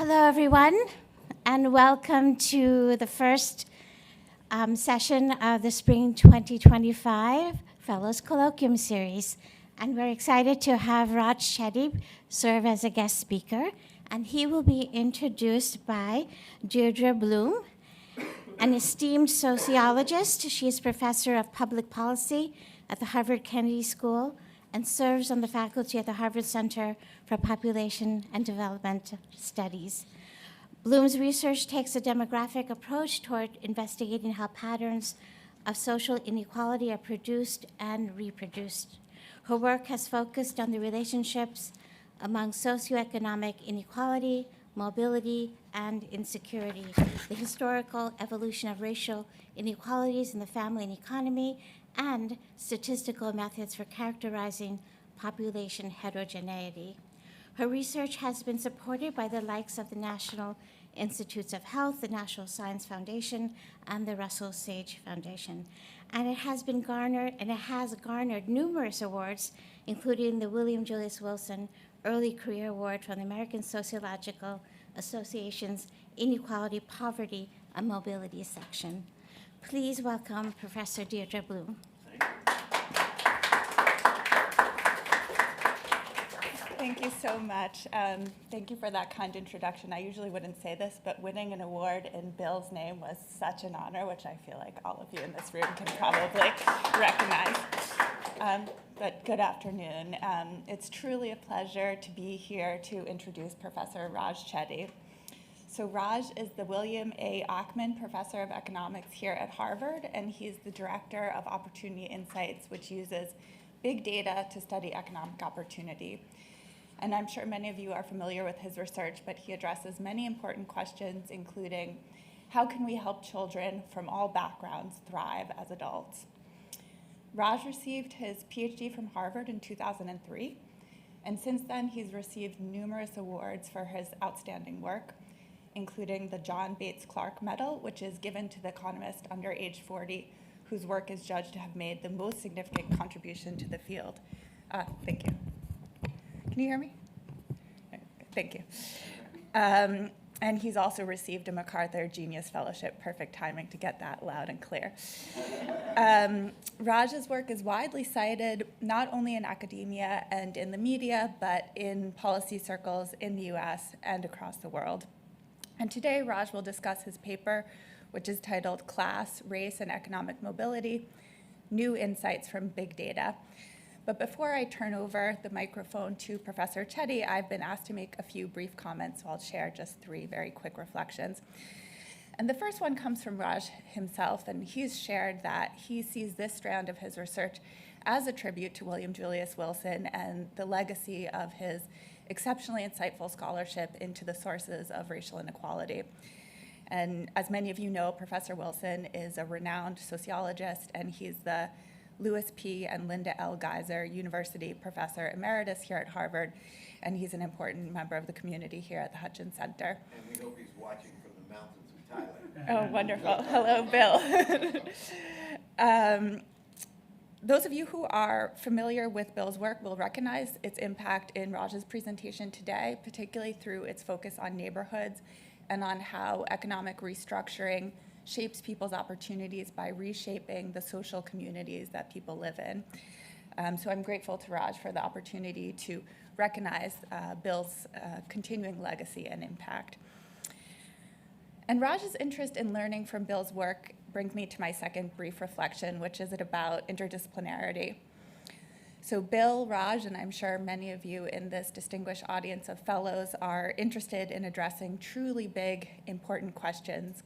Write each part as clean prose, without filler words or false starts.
Hello, everyone, and welcome to the first session of the Spring 2025 Fellows Colloquium Series. And we're excited to have Raj Chetty serve as a guest speaker, and he will be introduced by Deirdre Bloom, an esteemed sociologist. She is professor of public policy at the Harvard Kennedy School and serves on the faculty at the Harvard Center for Population and Development Studies. Bloom's research takes a demographic approach toward investigating how patterns of social inequality are produced and reproduced. Her work has focused on the relationships among socioeconomic inequality, mobility, and insecurity, the historical evolution of racial inequalities in the family and economy, and statistical methods for characterizing population heterogeneity. Her research has been supported by the likes of the National Institutes of Health, the National Science Foundation, and the Russell Sage Foundation. And it has garnered numerous awards, including the William Julius Wilson Early Career Award from the American Sociological Association's Inequality, Poverty, and Mobility section. Please welcome Professor Deirdre Bloom. Thank you so much. Thank you for that kind introduction. I usually wouldn't say this, but winning an award in Bill's name was such an honor, which I feel like all of you in this room can probably recognize. But good afternoon. It's truly a pleasure to be here to introduce Professor Raj Chetty. So Raj is the William A. Ackman Professor of Economics here at Harvard, and he's the Director of Opportunity Insights, which uses big data to study economic opportunity. And I'm sure many of you are familiar with his research, but he addresses many important questions, including how can we help children from all backgrounds thrive as adults? Raj received his PhD from Harvard in 2003, and since then he's received numerous awards for his outstanding work, including the John Bates Clark Medal, which is given to the economist under age 40, whose work is judged to have made the most significant contribution to the field. Thank you. Can you hear me? Thank you. And he's also received a MacArthur Genius Fellowship. Perfect timing to get that loud and clear. Raj's work is widely cited, not only in academia and in the media, but in policy circles in the US and across the world. And today, Raj will discuss his paper, which is titled Class, Race, and Economic Mobility, New Insights from Big Data. But before I turn over the microphone to Professor Chetty, I've been asked to make a few brief comments, so I'll share just three very quick reflections. And the first one comes from Raj himself, and he's shared that he sees this strand of his research as a tribute to William Julius Wilson and the legacy of his exceptionally insightful scholarship into the sources of racial inequality. And as many of you know, Professor Wilson is a renowned sociologist, and he's the Louis P. and Linda L. Geiser University Professor Emeritus here at Harvard, and he's an important member of the community here at the Hutchins Center. And we hope he's watching from the mountains of Thailand. Oh, wonderful. Hello, Bill. Those of you who are familiar with Bill's work will recognize its impact in Raj's presentation today, particularly through its focus on neighborhoods and on how economic restructuring shapes people's opportunities by reshaping the social communities that people live in. So I'm grateful to Raj for the opportunity to recognize Bill's continuing legacy and impact. And Raj's interest in learning from Bill's work brings me to my second brief reflection, which is about interdisciplinarity. So Bill, Raj, and I'm sure many of you in this distinguished audience of fellows are interested in addressing truly big, important questions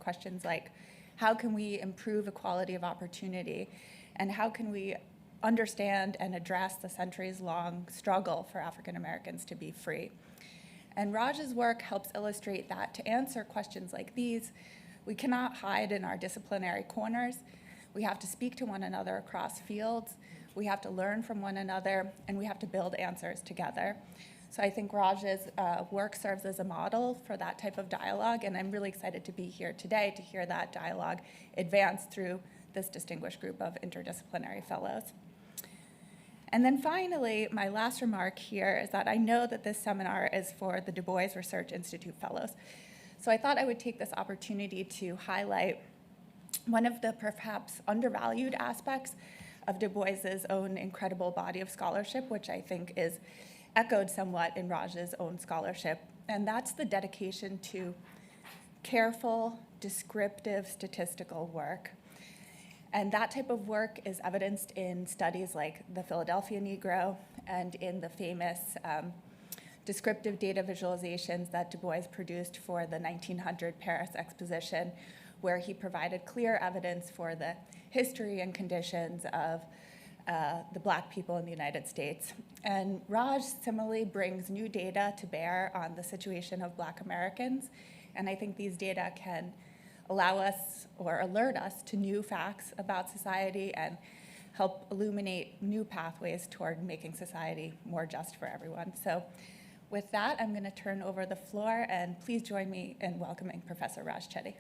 like how can we improve equality of opportunity, and how can we understand and address the centuries-long struggle for African Americans to be free. And Raj's work helps illustrate that to answer questions like these, we cannot hide in our disciplinary corners. We have to speak to one another across fields. We have to learn from one another, and we have to build answers together. So I think Raj's work serves as a model for that type of dialogue, and I'm really excited to be here today to hear that dialogue advance through this distinguished group of interdisciplinary fellows. And then finally, my last remark here is that I know that this seminar is for the Du Bois Research Institute Fellows. So I thought I would take this opportunity to highlight one of the perhaps undervalued aspects of Du Bois's own incredible body of scholarship, which I think is echoed somewhat in Raj's own scholarship, and that's the dedication to careful, descriptive statistical work. And that type of work is evidenced in studies like the Philadelphia Negro and in the famous descriptive data visualizations that Du Bois produced for the 1900 Paris Exposition, where he provided clear evidence for the history and conditions of the Black people in the United States. And Raj similarly brings new data to bear on the situation of Black Americans, and I think these data can allow us or alert us to new facts about society and help illuminate new pathways toward making society more just for everyone. So with that, I'm going to turn over the floor, and please join me in welcoming Professor Raj Chetty.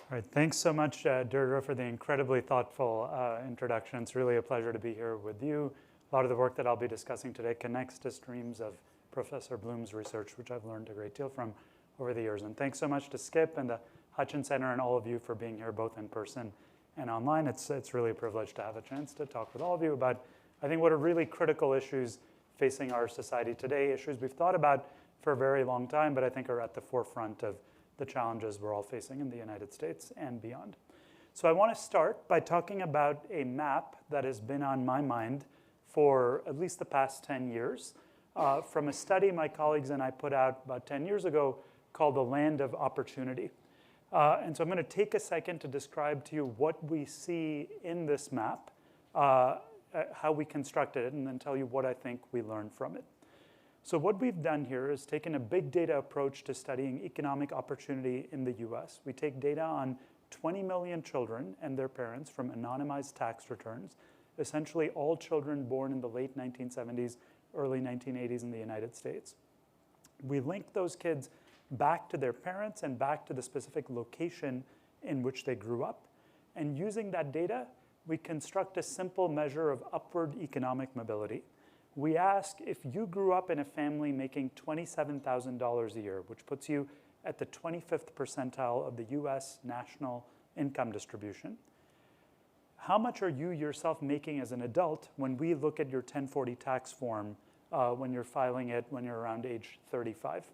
All right, thanks so much, Deirdre, for the incredibly thoughtful introduction. It's really a pleasure to be here with you. A lot of the work that I'll be discussing today connects to streams of Professor Bloom's research, which I've learned a great deal from over the years. And thanks so much to Skip and the Hutchins Center and all of you for being here, both in person and online. It's really a privilege to have a chance to talk with all of you about, I think, what are really critical issues facing our society today, issues we've thought about for a very long time, but I think are at the forefront of the challenges we're all facing in the United States and beyond. So I want to start by talking about a map that has been on my mind for at least the past 10 years from a study my colleagues and I put out about 10 years ago called The Land of Opportunity. And so I'm going to take a second to describe to you what we see in this map, how we constructed it, and then tell you what I think we learned from it. So what we've done here is taken a big data approach to studying economic opportunity in the US. We take data on 20 million children and their parents from anonymized tax returns, essentially all children born in the late 1970s, early 1980s in the United States. We link those kids back to their parents and back to the specific location in which they grew up. And using that data, we construct a simple measure of upward economic mobility. We ask if you grew up in a family making $27,000 a year, which puts you at the 25th percentile of the US national income distribution. How much are you yourself making as an adult when we look at your 1040 tax form when you're filing it when you're around age 35?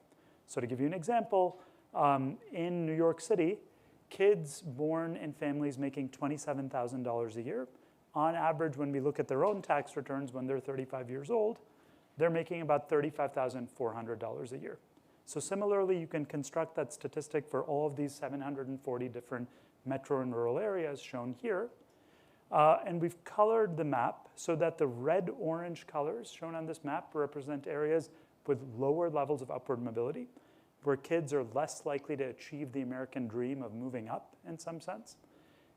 So to give you an example, in New York City, kids born in families making $27,000 a year, on average, when we look at their own tax returns when they're 35 years old, they're making about $35,400 a year. So similarly, you can construct that statistic for all of these 740 different metro and rural areas shown here. And we've colored the map so that the red-orange colors shown on this map represent areas with lower levels of upward mobility, where kids are less likely to achieve the American dream of moving up in some sense.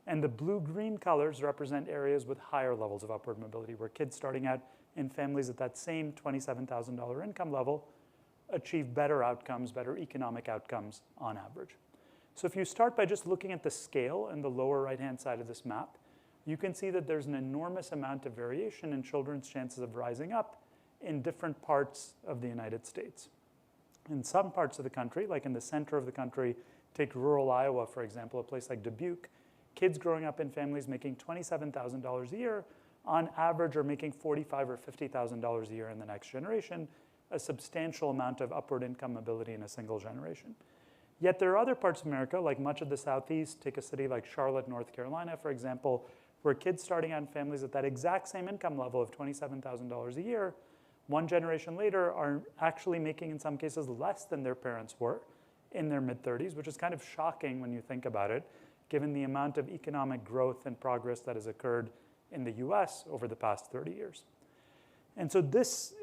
And the blue-green colors represent areas with higher levels of upward mobility, where kids starting out in families at that same $27,000 income level achieve better outcomes, better economic outcomes on average. So if you start by just looking at the scale in the lower right-hand side of this map, you can see that there's an enormous amount of variation in children's chances of rising up in different parts of the United States. In some parts of the country, like in the center of the country, take rural Iowa, for example, a place like Dubuque, kids growing up in families making $27,000 a year, on average are making $45,000 or $50,000 a year in the next generation, a substantial amount of upward income mobility in a single generation. Yet there are other parts of America, like much of the Southeast, take a city like Charlotte, North Carolina, for example, where kids starting out in families at that exact same income level of $27,000 a year, one generation later are actually making, in some cases, less than their parents were in their mid-30s, which is kind of shocking when you think about it, given the amount of economic growth and progress that has occurred in the US over the past 30 years. And so this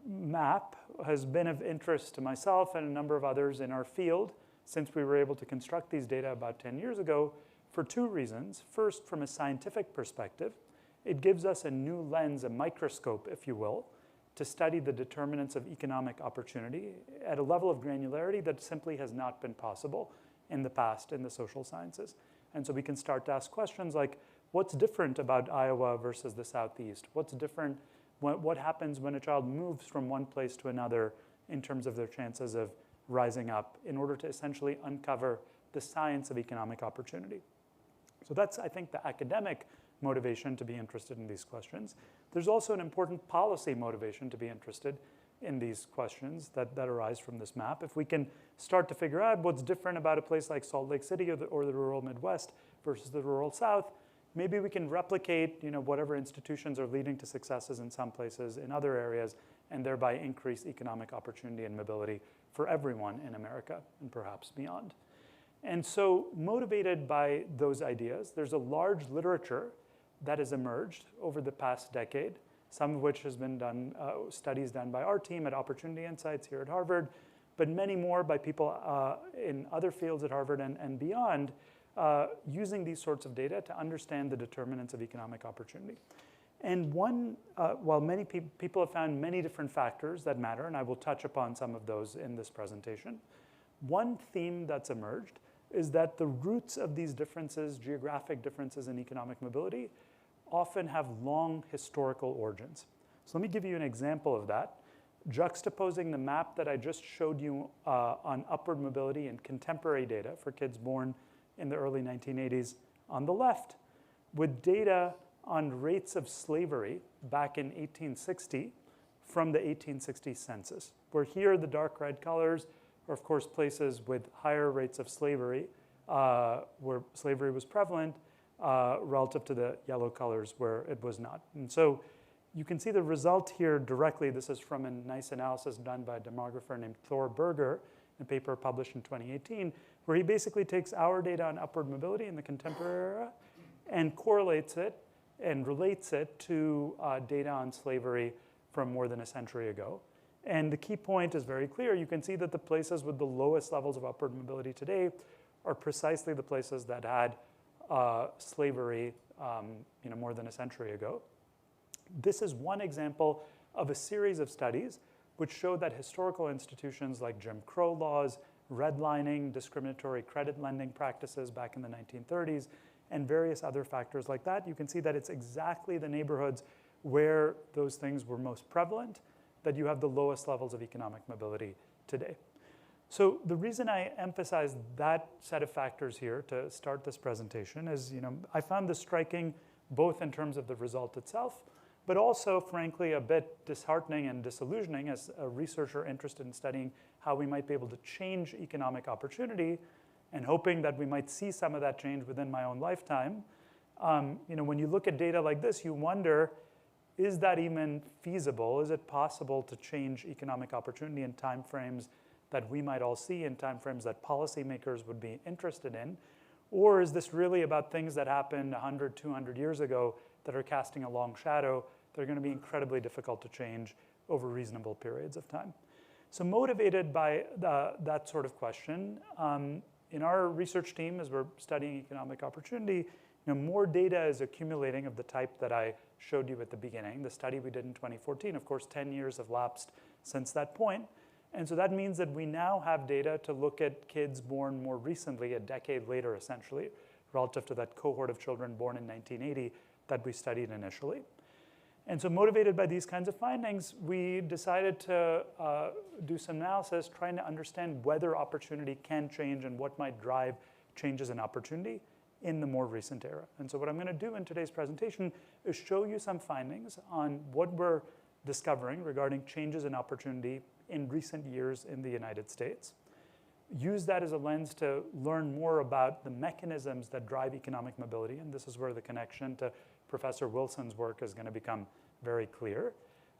map has been of interest to myself and a number of others in our field since we were able to construct these data about 10 years ago for two reasons. First, from a scientific perspective, it gives us a new lens, a microscope, if you will, to study the determinants of economic opportunity at a level of granularity that simply has not been possible in the past in the social sciences. And so we can start to ask questions like, what's different about Iowa versus the Southeast? What's different? What happens when a child moves from one place to another in terms of their chances of rising up, in order to essentially uncover the science of economic opportunity? So that's, I think, the academic motivation to be interested in these questions. There's also an important policy motivation to be interested in these questions that arise from this map. If we can start to figure out what's different about a place like Salt Lake City or the rural Midwest versus the rural South, maybe we can replicate whatever institutions are leading to successes in some places in other areas, and thereby increase economic opportunity and mobility for everyone in America and perhaps beyond. And so, motivated by those ideas, there's a large literature that has emerged over the past decade, some of which has been done, studies done by our team at Opportunity Insights here at Harvard, but many more by people in other fields at Harvard and beyond, using these sorts of data to understand the determinants of economic opportunity. And while many people have found many different factors that matter, and I will touch upon some of those in this presentation, one theme that's emerged is that the roots of these differences, geographic differences in economic mobility, often have long historical origins. So let me give you an example of that, juxtaposing the map that I just showed you on upward mobility and contemporary data for kids born in the early 1980s on the left, with data on rates of slavery back in 1860 from the 1860 census, where here the dark red colors are, of course, places with higher rates of slavery, where slavery was prevalent, relative to the yellow colors where it was not. And so you can see the result here directly. This is from a nice analysis done by a demographer named Thor Berger in a paper published in 2018, where he basically takes our data on upward mobility in the contemporary era and correlates it and relates it to data on slavery from more than a century ago. And the key point is very clear. You can see that the places with the lowest levels of upward mobility today are precisely the places that had slavery more than a century ago. This is one example of a series of studies which show that historical institutions like Jim Crow laws, redlining, discriminatory credit lending practices back in the 1930s, and various other factors like that, you can see that it's exactly the neighborhoods where those things were most prevalent that you have the lowest levels of economic mobility today. So the reason I emphasize that set of factors here to start this presentation is, I found this striking both in terms of the result itself, but also, frankly, a bit disheartening and disillusioning as a researcher interested in studying how we might be able to change economic opportunity, and hoping that we might see some of that change within my own lifetime. When you look at data like this, you wonder, is that even feasible? Is it possible to change economic opportunity in timeframes that we might all see, in timeframes that policymakers would be interested in? Or is this really about things that happened 100, 200 years ago that are casting a long shadow that are going to be incredibly difficult to change over reasonable periods of time? So motivated by that sort of question, in our research team, as we're studying economic opportunity, more data is accumulating of the type that I showed you at the beginning. The study we did in 2014, of course, 10 years have lapsed since that point. And so that means that we now have data to look at kids born more recently, a decade later, essentially, relative to that cohort of children born in 1980 that we studied initially. And so motivated by these kinds of findings, we decided to do some analysis trying to understand whether opportunity can change and what might drive changes in opportunity in the more recent era. And so what I'm going to do in today's presentation is show you some findings on what we're discovering regarding changes in opportunity in recent years in the United States. Use that as a lens to learn more about the mechanisms that drive economic mobility, and this is where the connection to Professor Wilson's work is going to become very clear.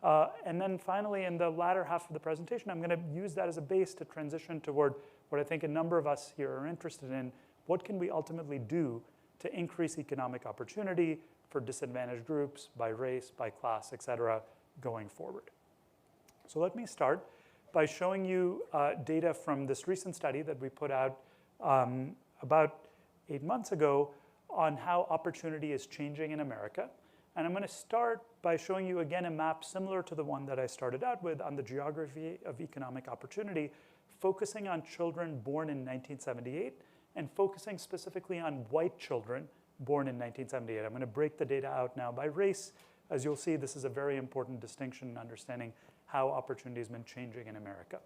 And then finally, in the latter half of the presentation, I'm going to use that as a base to transition toward what I think a number of us here are interested in. What can we ultimately do to increase economic opportunity for disadvantaged groups by race, by class, et cetera, going forward? So let me start by showing you data from this recent study that we put out about 8 months ago on how opportunity is changing in America. And I'm going to start by showing you again a map similar to the one that I started out with on the geography of economic opportunity, focusing on children born in 1978 and focusing specifically on white children born in 1978. I'm going to break the data out now by race. As you'll see, this is a very important distinction in understanding how opportunity has been changing in America.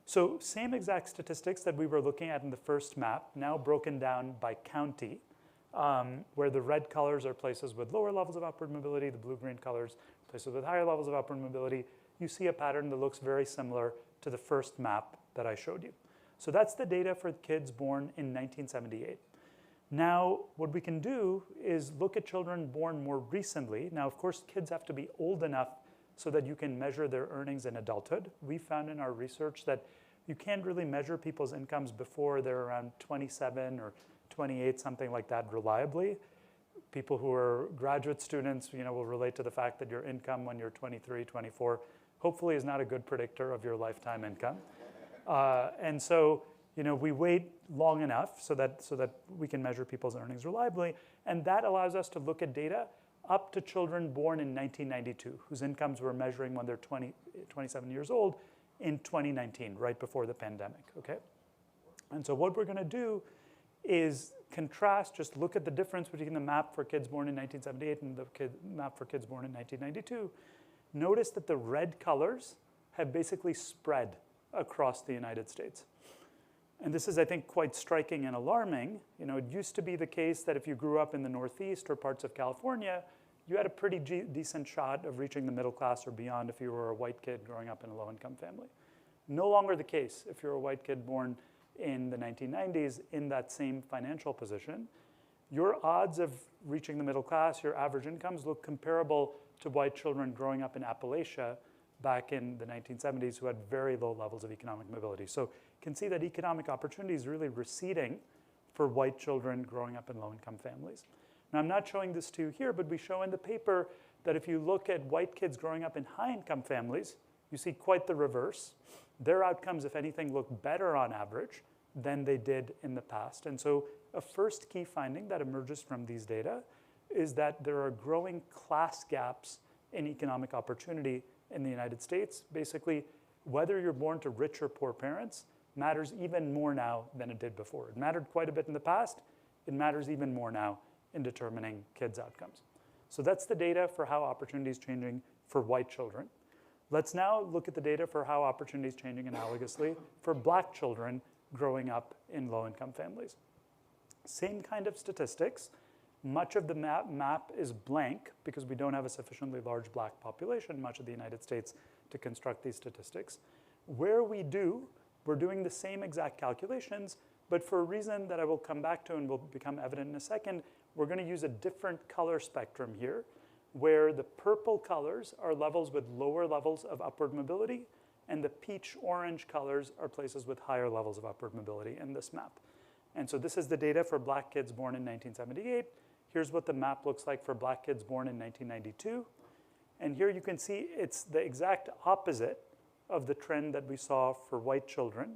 So same exact statistics that we were looking at in the first map, now broken down by county, where the red colors are places with lower levels of upward mobility, the blue-green colors places with higher levels of upward mobility. You see a pattern that looks very similar to the first map that I showed you. So that's the data for kids born in 1978. Now, what we can do is look at children born more recently. Now, of course, kids have to be old enough so that you can measure their earnings in adulthood. We found in our research that you can't really measure people's incomes before they're around 27 or 28, something like that, reliably. People who are graduate students, will relate to the fact that your income when you're 23, 24, hopefully is not a good predictor of your lifetime income. And so, we wait long enough so that we can measure people's earnings reliably, and that allows us to look at data up to children born in 1992, whose incomes we're measuring when they're 27 years old in 2019, right before the pandemic, okay? And so what we're gonna do is contrast, just look at the difference between the map for kids born in 1978 and the map for kids born in 1992. Notice that the red colors have basically spread across the United States. And this is, I think, quite striking and alarming. It used to be the case that if you grew up in the Northeast or parts of California, you had a pretty decent shot of reaching the middle class or beyond if you were a white kid growing up in a low-income family. No longer the case if you're a white kid born in the 1990s in that same financial position. Your odds of reaching the middle class, your average incomes, look comparable to white children growing up in Appalachia back in the 1970s who had very low levels of economic mobility. So you can see that economic opportunity is really receding for white children growing up in low-income families. Now, I'm not showing this to you here, but we show in the paper that if you look at white kids growing up in high-income families, you see quite the reverse. Their outcomes, if anything, look better on average than they did in the past. And so a first key finding that emerges from these data is that there are growing class gaps in economic opportunity in the United States. Basically, whether you're born to rich or poor parents matters even more now than it did before. It mattered quite a bit in the past. It matters even more now in determining kids' outcomes. So that's the data for how opportunity is changing for white children. Let's now look at the data for how opportunity is changing analogously for black children growing up in low-income families. Same kind of statistics. Much of the map is blank because we don't have a sufficiently large black population, much of the United States, to construct these statistics. Where we do, we're doing the same exact calculations, but for a reason that I will come back to and will become evident in a second, we're going to use a different color spectrum here, where the purple colors are levels with lower levels of upward mobility, and the peach-orange colors are places with higher levels of upward mobility in this map. And so this is the data for black kids born in 1978. Here's what the map looks like for black kids born in 1992. And here you can see it's the exact opposite of the trend that we saw for white children.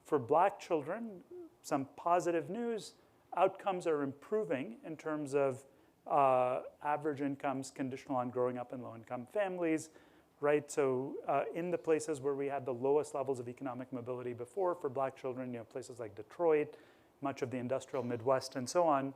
For black children, some positive news, outcomes are improving in terms of average incomes conditional on growing up in low-income families, right? So in the places where we had the lowest levels of economic mobility before for black children, places like Detroit, much of the industrial Midwest, and so on,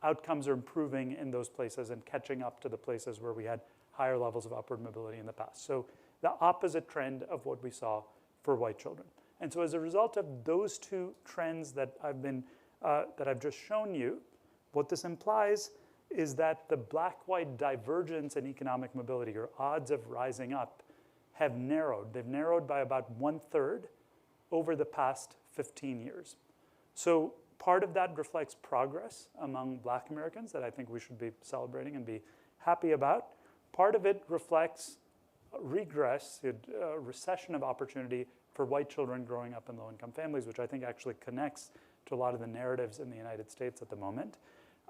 outcomes are improving in those places and catching up to the places where we had higher levels of upward mobility in the past. So the opposite trend of what we saw for white children. And so as a result of those two trends that I've just shown you, what this implies is that the black-white divergence in economic mobility, or odds of rising up, have narrowed. They've narrowed by about 1/3 over the past 15 years. So part of that reflects progress among black Americans that I think we should be celebrating and be happy about. Part of it reflects regress, recession of opportunity for white children growing up in low-income families, which I think actually connects to a lot of the narratives in the United States at the moment,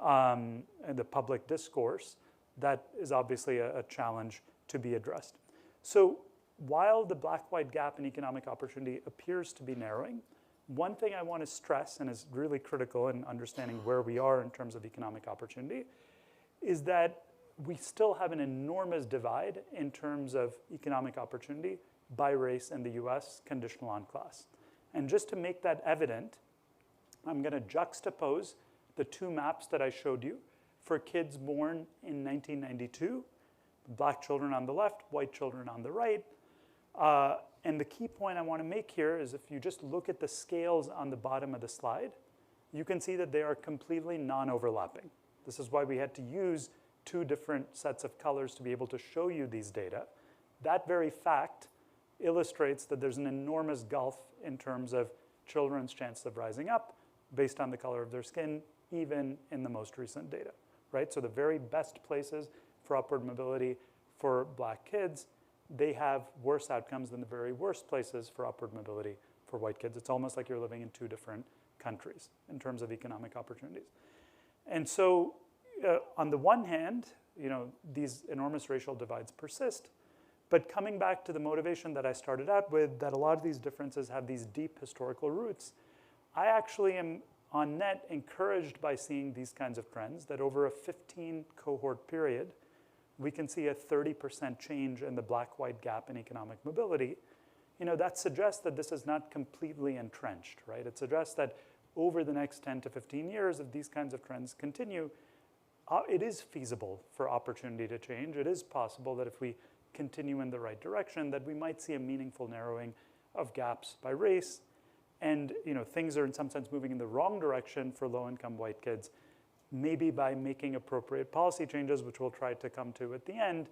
and the public discourse. That is obviously a challenge to be addressed. So while the black-white gap in economic opportunity appears to be narrowing, one thing I want to stress, and is really critical in understanding where we are in terms of economic opportunity, is that we still have an enormous divide in terms of economic opportunity by race in the US, conditional on class. And just to make that evident, I'm going to juxtapose the two maps that I showed you for kids born in 1992, black children on the left, white children on the right. And the key point I want to make here is if you just look at the scales on the bottom of the slide, you can see that they are completely non-overlapping. This is why we had to use two different sets of colors to be able to show you these data. That very fact illustrates that there's an enormous gulf in terms of children's chance of rising up based on the color of their skin, even in the most recent data, right? So the very best places for upward mobility for black kids, they have worse outcomes than the very worst places for upward mobility for white kids. It's almost like you're living in two different countries in terms of economic opportunities. And so on the one hand, these enormous racial divides persist. But coming back to the motivation that I started out with, that a lot of these differences have these deep historical roots, I actually am on net encouraged by seeing these kinds of trends, that over a 15 cohort period, we can see a 30% change in the black-white gap in economic mobility. That suggests that this is not completely entrenched, right? It suggests that over the next 10 to 15 years, if these kinds of trends continue, it is feasible for opportunity to change. It is possible that if we continue in the right direction, that we might see a meaningful narrowing of gaps by race. And things are in some sense moving in the wrong direction for low-income white kids. Maybe by making appropriate policy changes, which we'll try to come to at the end,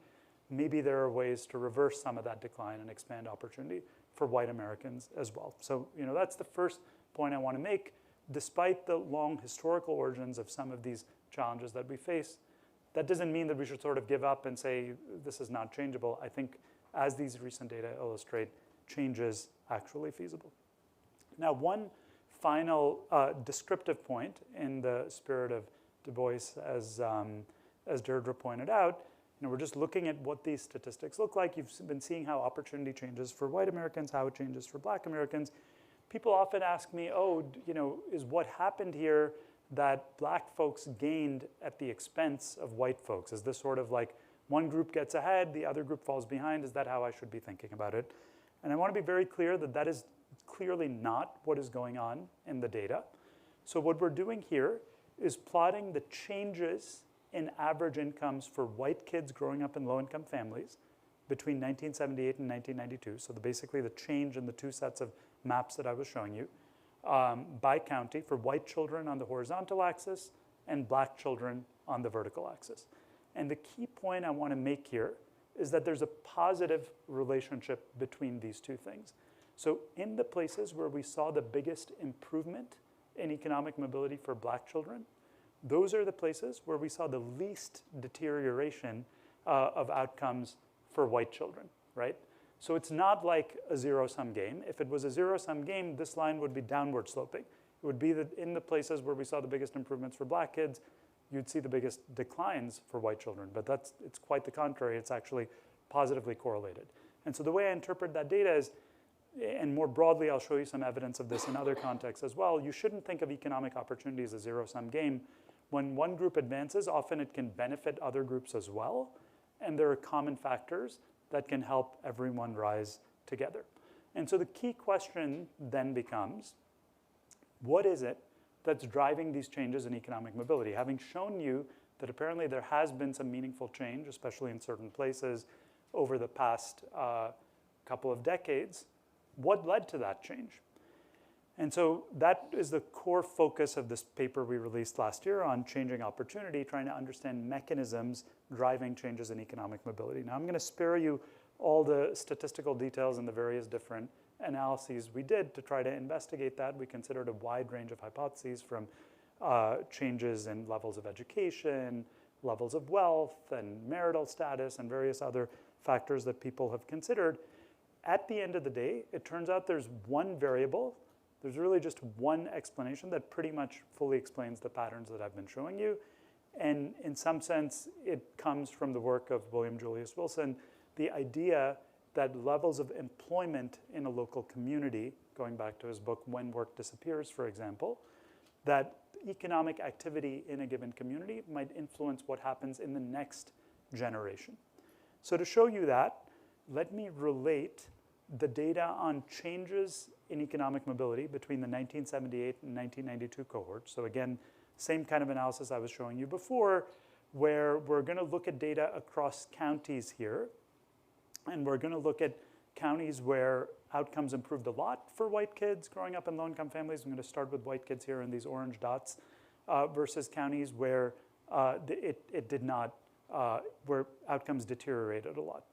maybe there are ways to reverse some of that decline and expand opportunity for white Americans as well. So that's the first point I want to make. Despite the long historical origins of some of these challenges that we face, that doesn't mean that we should sort of give up and say this is not changeable. I think as these recent data illustrate, change is actually feasible. Now, one final descriptive point in the spirit of Du Bois, as Deirdre pointed out, we're just looking at what these statistics look like. You've been seeing how opportunity changes for white Americans, how it changes for black Americans. People often ask me, is what happened here that black folks gained at the expense of white folks? Is this sort of like one group gets ahead, the other group falls behind? Is that how I should be thinking about it? And I want to be very clear that that is clearly not what is going on in the data. So what we're doing here is plotting the changes in average incomes for white kids growing up in low-income families between 1978 and 1992. So basically the change in the two sets of maps that I was showing you by county for white children on the horizontal axis and black children on the vertical axis. And the key point I want to make here is that there's a positive relationship between these two things. So in the places where we saw the biggest improvement in economic mobility for black children, those are the places where we saw the least deterioration of outcomes for white children, right? So it's not like a zero-sum game. If it was a zero-sum game, this line would be downward sloping. It would be that in the places where we saw the biggest improvements for black kids, you'd see the biggest declines for white children. But it's quite the contrary. It's actually positively correlated. And so the way I interpret that data is, and more broadly, I'll show you some evidence of this in other contexts as well, you shouldn't think of economic opportunity as a zero-sum game. When one group advances, often it can benefit other groups as well. And there are common factors that can help everyone rise together. And so the key question then becomes, what is it that's driving these changes in economic mobility? Having shown you that apparently there has been some meaningful change, especially in certain places over the past couple of decades, what led to that change? And so that is the core focus of this paper we released last year on changing opportunity, trying to understand mechanisms driving changes in economic mobility. Now I'm going to spare you all the statistical details and the various different analyses we did to try to investigate that. We considered a wide range of hypotheses from changes in levels of education, levels of wealth, and marital status, and various other factors that people have considered. At the end of the day, it turns out there's one variable. There's really just one explanation that pretty much fully explains the patterns that I've been showing you. And in some sense, it comes from the work of William Julius Wilson, the idea that levels of employment in a local community, going back to his book, When Work Disappears, for example, that economic activity in a given community might influence what happens in the next generation. So to show you that, let me relate the data on changes in economic mobility between the 1978 and 1992 cohorts. So again, same kind of analysis I was showing you before, where we're going to look at data across counties here. And we're going to look at counties where outcomes improved a lot for white kids growing up in low-income families. I'm going to start with white kids here in these orange dots, versus counties where it did not, where outcomes deteriorated a lot.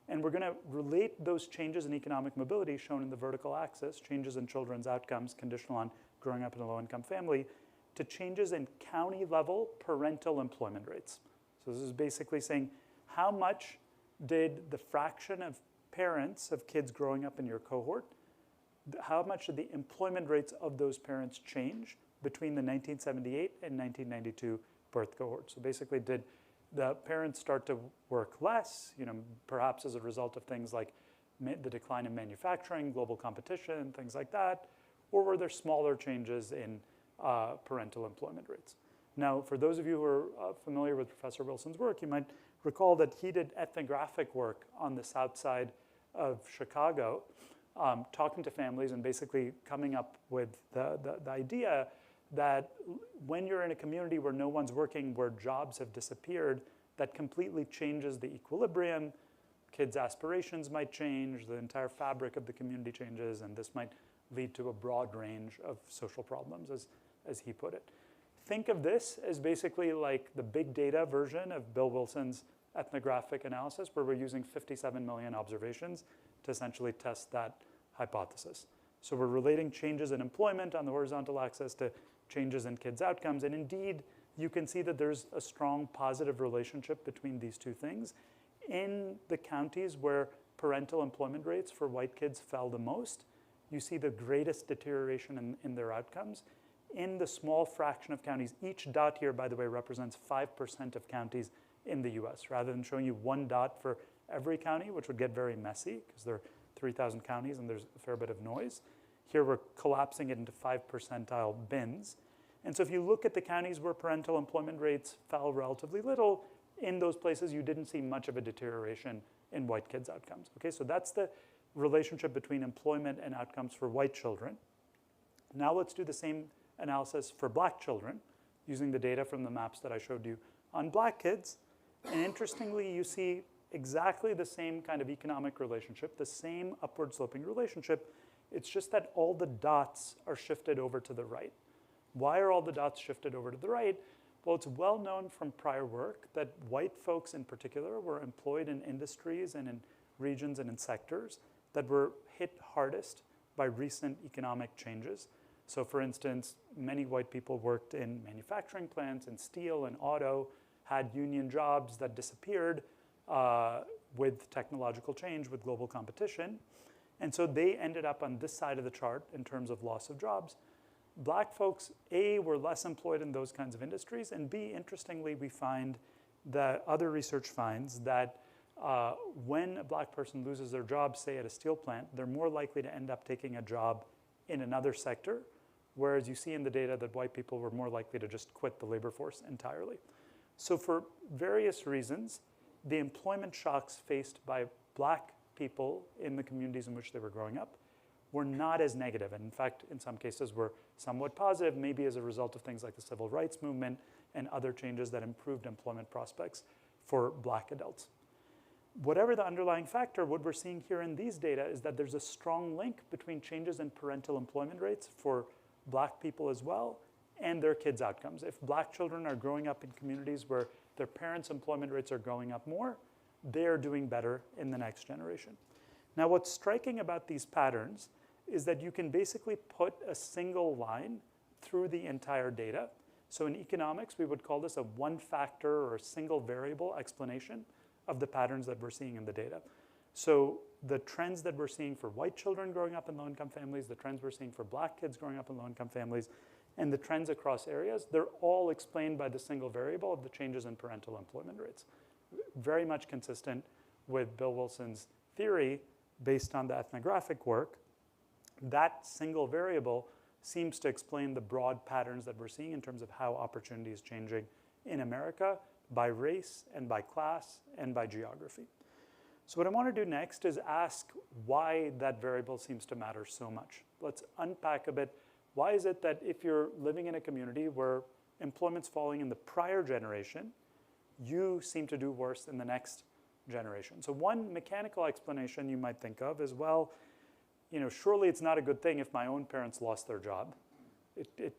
And we're going to relate those changes in economic mobility shown in the vertical axis, changes in children's outcomes conditional on growing up in a low-income family, to changes in county-level parental employment rates. So this is basically saying how much did the fraction of parents of kids growing up in your cohort, how much did the employment rates of those parents change between the 1978 and 1992 birth cohort? So basically, did the parents start to work less, perhaps as a result of things like the decline in manufacturing, global competition, things like that, or were there smaller changes in parental employment rates? Now, for those of you who are familiar with Professor Wilson's work, you might recall that he did ethnographic work on the south side of Chicago, talking to families and basically coming up with the idea that when you're in a community where no one's working, where jobs have disappeared, that completely changes the equilibrium. Kids' aspirations might change, the entire fabric of the community changes, and this might lead to a broad range of social problems, as he put it. Think of this as basically like the big data version of Bill Wilson's ethnographic analysis, where we're using 57 million observations to essentially test that hypothesis. So we're relating changes in employment on the horizontal axis to changes in kids' outcomes. And indeed, you can see that there's a strong positive relationship between these two things. In the counties where parental employment rates for white kids fell the most, you see the greatest deterioration in their outcomes. In the small fraction of counties, each dot here, by the way, represents 5% of counties in the US, rather than showing you one dot for every county, which would get very messy because there are 3,000 counties and there's a fair bit of noise. Here we're collapsing it into 5 percentile bins. And so if you look at the counties where parental employment rates fell relatively little, in those places you didn't see much of a deterioration in white kids' outcomes. Okay, so that's the relationship between employment and outcomes for white children. Now let's do the same analysis for black children using the data from the maps that I showed you on black kids. And interestingly, you see exactly the same kind of economic relationship, the same upward sloping relationship. It's just that all the dots are shifted over to the right. Why are all the dots shifted over to the right? Well, it's well known from prior work that white folks in particular were employed in industries and in regions and in sectors that were hit hardest by recent economic changes. So for instance, many white people worked in manufacturing plants, in steel and auto, had union jobs that disappeared with technological change, with global competition. And so they ended up on this side of the chart in terms of loss of jobs. Black folks, A, were less employed in those kinds of industries, and B, interestingly, we find that other research finds that when a black person loses their job, say at a steel plant, they're more likely to end up taking a job in another sector, whereas you see in the data that white people were more likely to just quit the labor force entirely. So for various reasons, the employment shocks faced by black people in the communities in which they were growing up were not as negative, and in fact, in some cases were somewhat positive, maybe as a result of things like the civil rights movement and other changes that improved employment prospects for black adults. Whatever the underlying factor, what we're seeing here in these data is that there's a strong link between changes in parental employment rates for black people as well and their kids' outcomes. If black children are growing up in communities where their parents' employment rates are going up more, they're doing better in the next generation. Now, what's striking about these patterns is that you can basically put a single line through the entire data. So in economics, we would call this a one-factor or a single variable explanation of the patterns that we're seeing in the data. So the trends that we're seeing for white children growing up in low-income families, the trends we're seeing for black kids growing up in low-income families, and the trends across areas, they're all explained by the single variable of the changes in parental employment rates. Very much consistent with Bill Wilson's theory based on the ethnographic work. That single variable seems to explain the broad patterns that we're seeing in terms of how opportunity is changing in America by race and by class and by geography. So what I want to do next is ask why that variable seems to matter so much. Let's unpack a bit. Why is it that if you're living in a community where employment's falling in the prior generation, you seem to do worse in the next generation? So one mechanical explanation you might think of is, well, surely it's not a good thing if my own parents lost their job.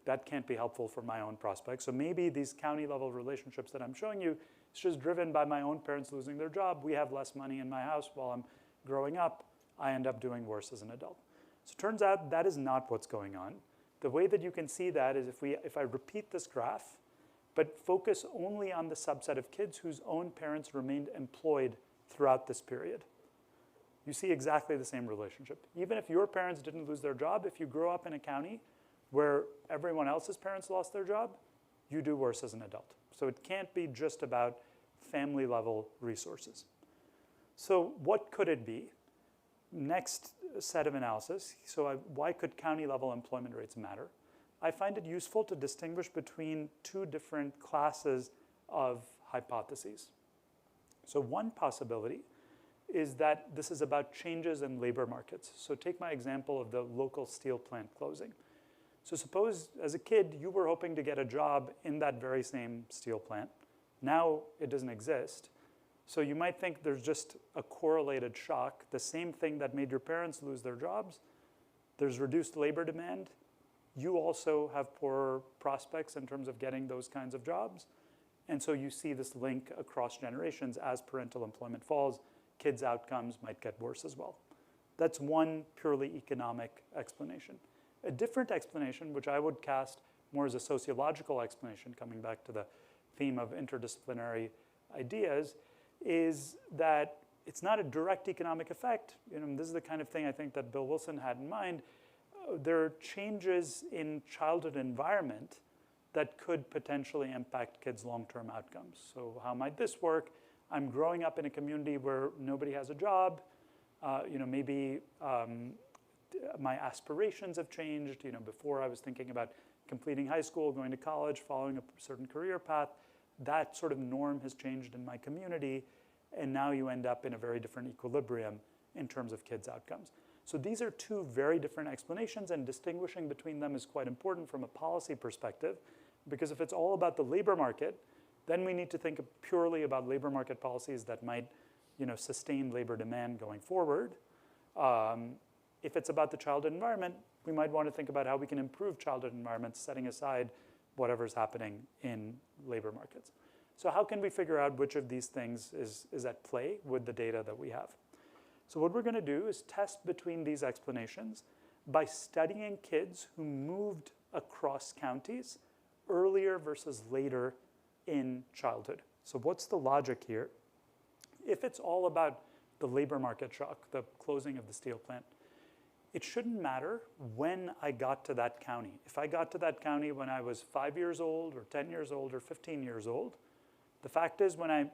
That can't be helpful for my own prospects. So maybe these county level relationships that I'm showing you, it's just driven by my own parents losing their job. We have less money in my house while I'm growing up. I end up doing worse as an adult. So it turns out that is not what's going on. The way that you can see that is if I repeat this graph, but focus only on the subset of kids whose own parents remained employed throughout this period. You see exactly the same relationship. Even if your parents didn't lose their job, if you grow up in a county where everyone else's parents lost their job, you do worse as an adult. So it can't be just about family level resources. So what could it be? Next set of analysis, why could county level employment rates matter? I find it useful to distinguish between two different classes of hypotheses. So one possibility is that this is about changes in labor markets. So take my example of the local steel plant closing. So suppose as a kid, you were hoping to get a job in that very same steel plant. Now it doesn't exist. So you might think there's just a correlated shock, the same thing that made your parents lose their jobs. There's reduced labor demand. You also have poorer prospects in terms of getting those kinds of jobs. And so you see this link across generations. As parental employment falls, kids' outcomes might get worse as well. That's one purely economic explanation. A different explanation, which I would cast more as a sociological explanation, coming back to the theme of interdisciplinary ideas, is that it's not a direct economic effect. This is the kind of thing I think that Bill Wilson had in mind. There are changes in childhood environment that could potentially impact kids' long-term outcomes. So how might this work? I'm growing up in a community where nobody has a job. Maybe my aspirations have changed. Before I was thinking about completing high school, going to college, following a certain career path. That sort of norm has changed in my community, and now you end up in a very different equilibrium in terms of kids' outcomes. So these are two very different explanations, and distinguishing between them is quite important from a policy perspective, because if it's all about the labor market, then we need to think purely about labor market policies that might sustain labor demand going forward. If it's about the childhood environment, we might want to think about how we can improve childhood environments, setting aside whatever's happening in labor markets. So how can we figure out which of these things is at play with the data that we have? So what we're going to do is test between these explanations by studying kids who moved across counties earlier versus later in childhood. So what's the logic here? If it's all about the labor market shock, the closing of the steel plant, it shouldn't matter when I got to that county. If I got to that county when I was 5 years old or 10 years old or 15 years old, the fact is when I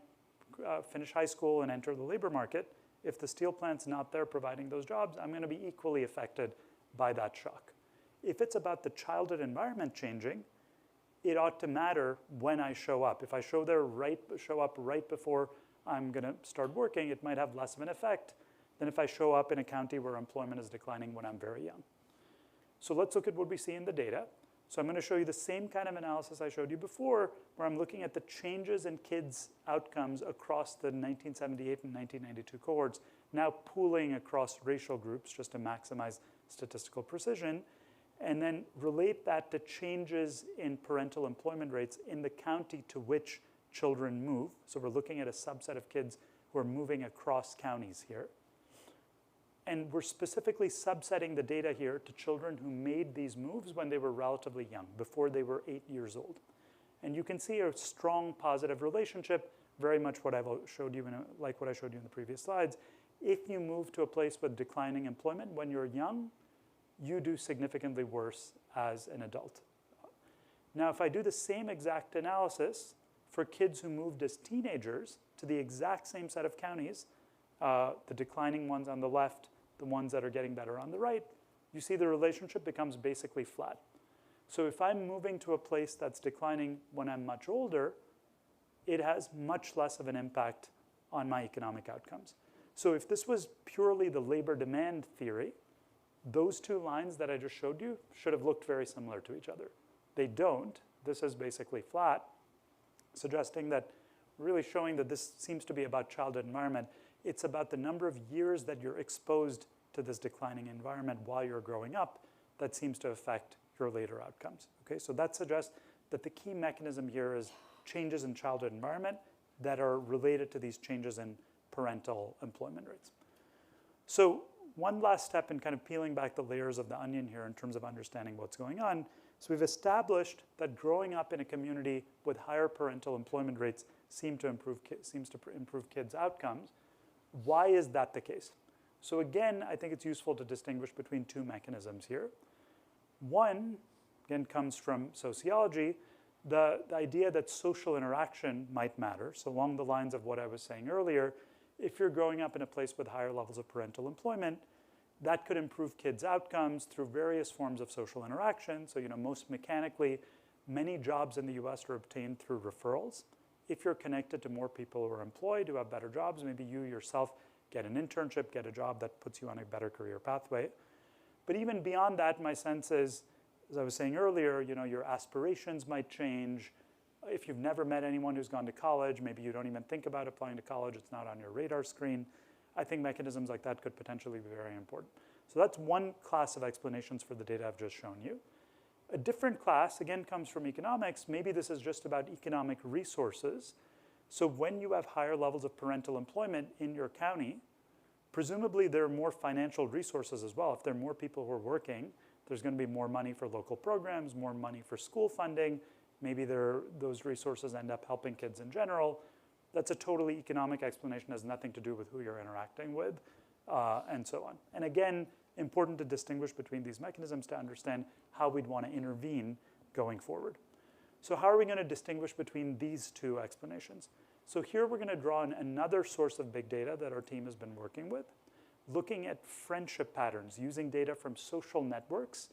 finish high school and enter the labor market, if the steel plant's not there providing those jobs, I'm going to be equally affected by that shock. If it's about the childhood environment changing, it ought to matter when I show up. If I show up right before I'm going to start working, it might have less of an effect than if I show up in a county where employment is declining when I'm very young. So let's look at what we see in the data. So I'm going to show you the same kind of analysis I showed you before, where I'm looking at the changes in kids' outcomes across the 1978 and 1992 cohorts, now pooling across racial groups just to maximize statistical precision, and then relate that to changes in parental employment rates in the county to which children move. So we're looking at a subset of kids who are moving across counties here. And we're specifically subsetting the data here to children who made these moves when they were relatively young, before they were 8 years old. And you can see a strong positive relationship, very much what I've showed you, like what I showed you in the previous slides. If you move to a place with declining employment when you're young, you do significantly worse as an adult. Now, if I do the same exact analysis for kids who moved as teenagers to the exact same set of counties, the declining ones on the left, the ones that are getting better on the right, you see the relationship becomes basically flat. So if I'm moving to a place that's declining when I'm much older, it has much less of an impact on my economic outcomes. So if this was purely the labor demand theory, those two lines that I just showed you should have looked very similar to each other. They don't. This is basically flat, suggesting that, really showing that this seems to be about childhood environment. It's about the number of years that you're exposed to this declining environment while you're growing up that seems to affect your later outcomes. Okay, so that suggests that the key mechanism here is changes in childhood environment that are related to these changes in parental employment rates. So one last step in kind of peeling back the layers of the onion here in terms of understanding what's going on. So we've established that growing up in a community with higher parental employment rates seems to improve kids' outcomes. Why is that the case? So again, I think it's useful to distinguish between two mechanisms here. One, again, comes from sociology, the idea that social interaction might matter. So along the lines of what I was saying earlier, if you're growing up in a place with higher levels of parental employment, that could improve kids' outcomes through various forms of social interaction. So, most mechanically, many jobs in the US are obtained through referrals. If you're connected to more people who are employed, who have better jobs, maybe you yourself get an internship, get a job that puts you on a better career pathway. But even beyond that, my sense is, as I was saying earlier, your aspirations might change. If you've never met anyone who's gone to college, maybe you don't even think about applying to college, it's not on your radar screen. I think mechanisms like that could potentially be very important. So that's one class of explanations for the data I've just shown you. A different class, again, comes from economics. Maybe this is just about economic resources. So when you have higher levels of parental employment in your county, presumably there are more financial resources as well. If there are more people who are working, there's going to be more money for local programs, more money for school funding. Maybe those resources end up helping kids in general. That's a totally economic explanation, has nothing to do with who you're interacting with, and so on. And again, important to distinguish between these mechanisms to understand how we'd want to intervene going forward. So how are we going to distinguish between these two explanations? So here we're going to draw on another source of big data that our team has been working with, looking at friendship patterns, using data from social networks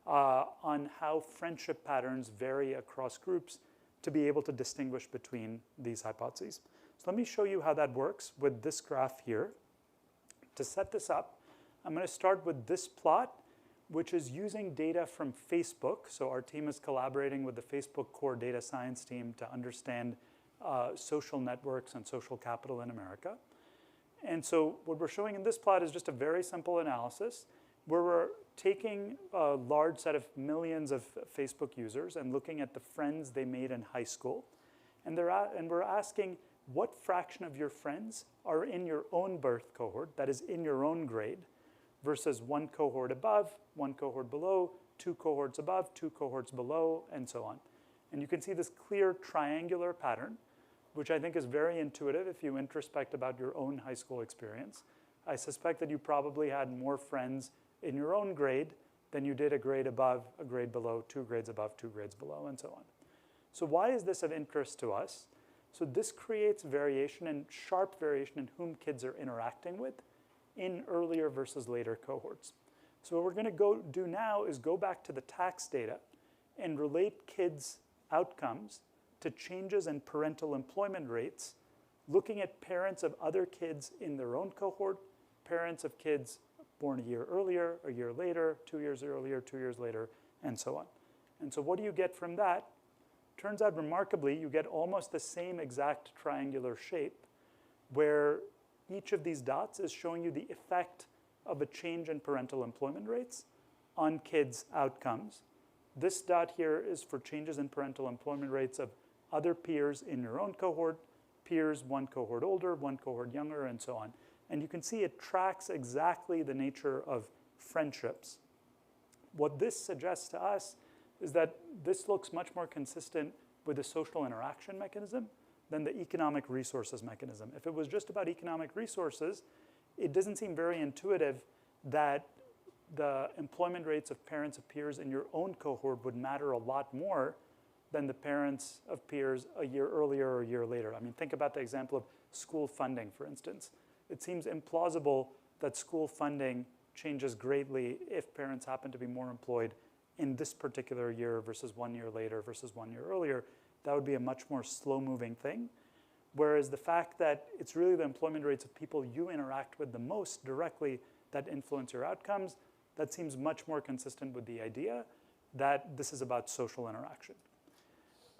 on how friendship patterns vary across groups to be able to distinguish between these hypotheses. So let me show you how that works with this graph here. To set this up, I'm going to start with this plot, which is using data from Facebook. So our team is collaborating with the Facebook core data science team to understand social networks and social capital in America. And so what we're showing in this plot is just a very simple analysis where we're taking a large set of millions of Facebook users and looking at the friends they made in high school. And we're asking what fraction of your friends are in your own birth cohort, that is in your own grade, versus one cohort above, one cohort below, two cohorts above, two cohorts below, and so on. And you can see this clear triangular pattern, which I think is very intuitive if you introspect about your own high school experience. I suspect that you probably had more friends in your own grade than you did a grade above, a grade below, two grades above, two grades below, and so on. So why is this of interest to us? So this creates variation and sharp variation in whom kids are interacting with in earlier versus later cohorts. So what we're going to do now is go back to the tax data and relate kids' outcomes to changes in parental employment rates, looking at parents of other kids in their own cohort, parents of kids born a year earlier, a year later, 2 years earlier, 2 years later, and so on. And so what do you get from that? Turns out remarkably, you get almost the same exact triangular shape where each of these dots is showing you the effect of a change in parental employment rates on kids' outcomes. This dot here is for changes in parental employment rates of other peers in your own cohort, peers one cohort older, one cohort younger, and so on. And you can see it tracks exactly the nature of friendships. What this suggests to us is that this looks much more consistent with the social interaction mechanism than the economic resources mechanism. If it was just about economic resources, it doesn't seem very intuitive that the employment rates of parents of peers in your own cohort would matter a lot more than the parents of peers a year earlier or a year later. I mean, think about the example of school funding, for instance. It seems implausible that school funding changes greatly if parents happen to be more employed in this particular year versus 1 year later versus 1 year earlier. That would be a much more slow-moving thing. Whereas the fact that it's really the employment rates of people you interact with the most directly that influence your outcomes, that seems much more consistent with the idea that this is about social interaction.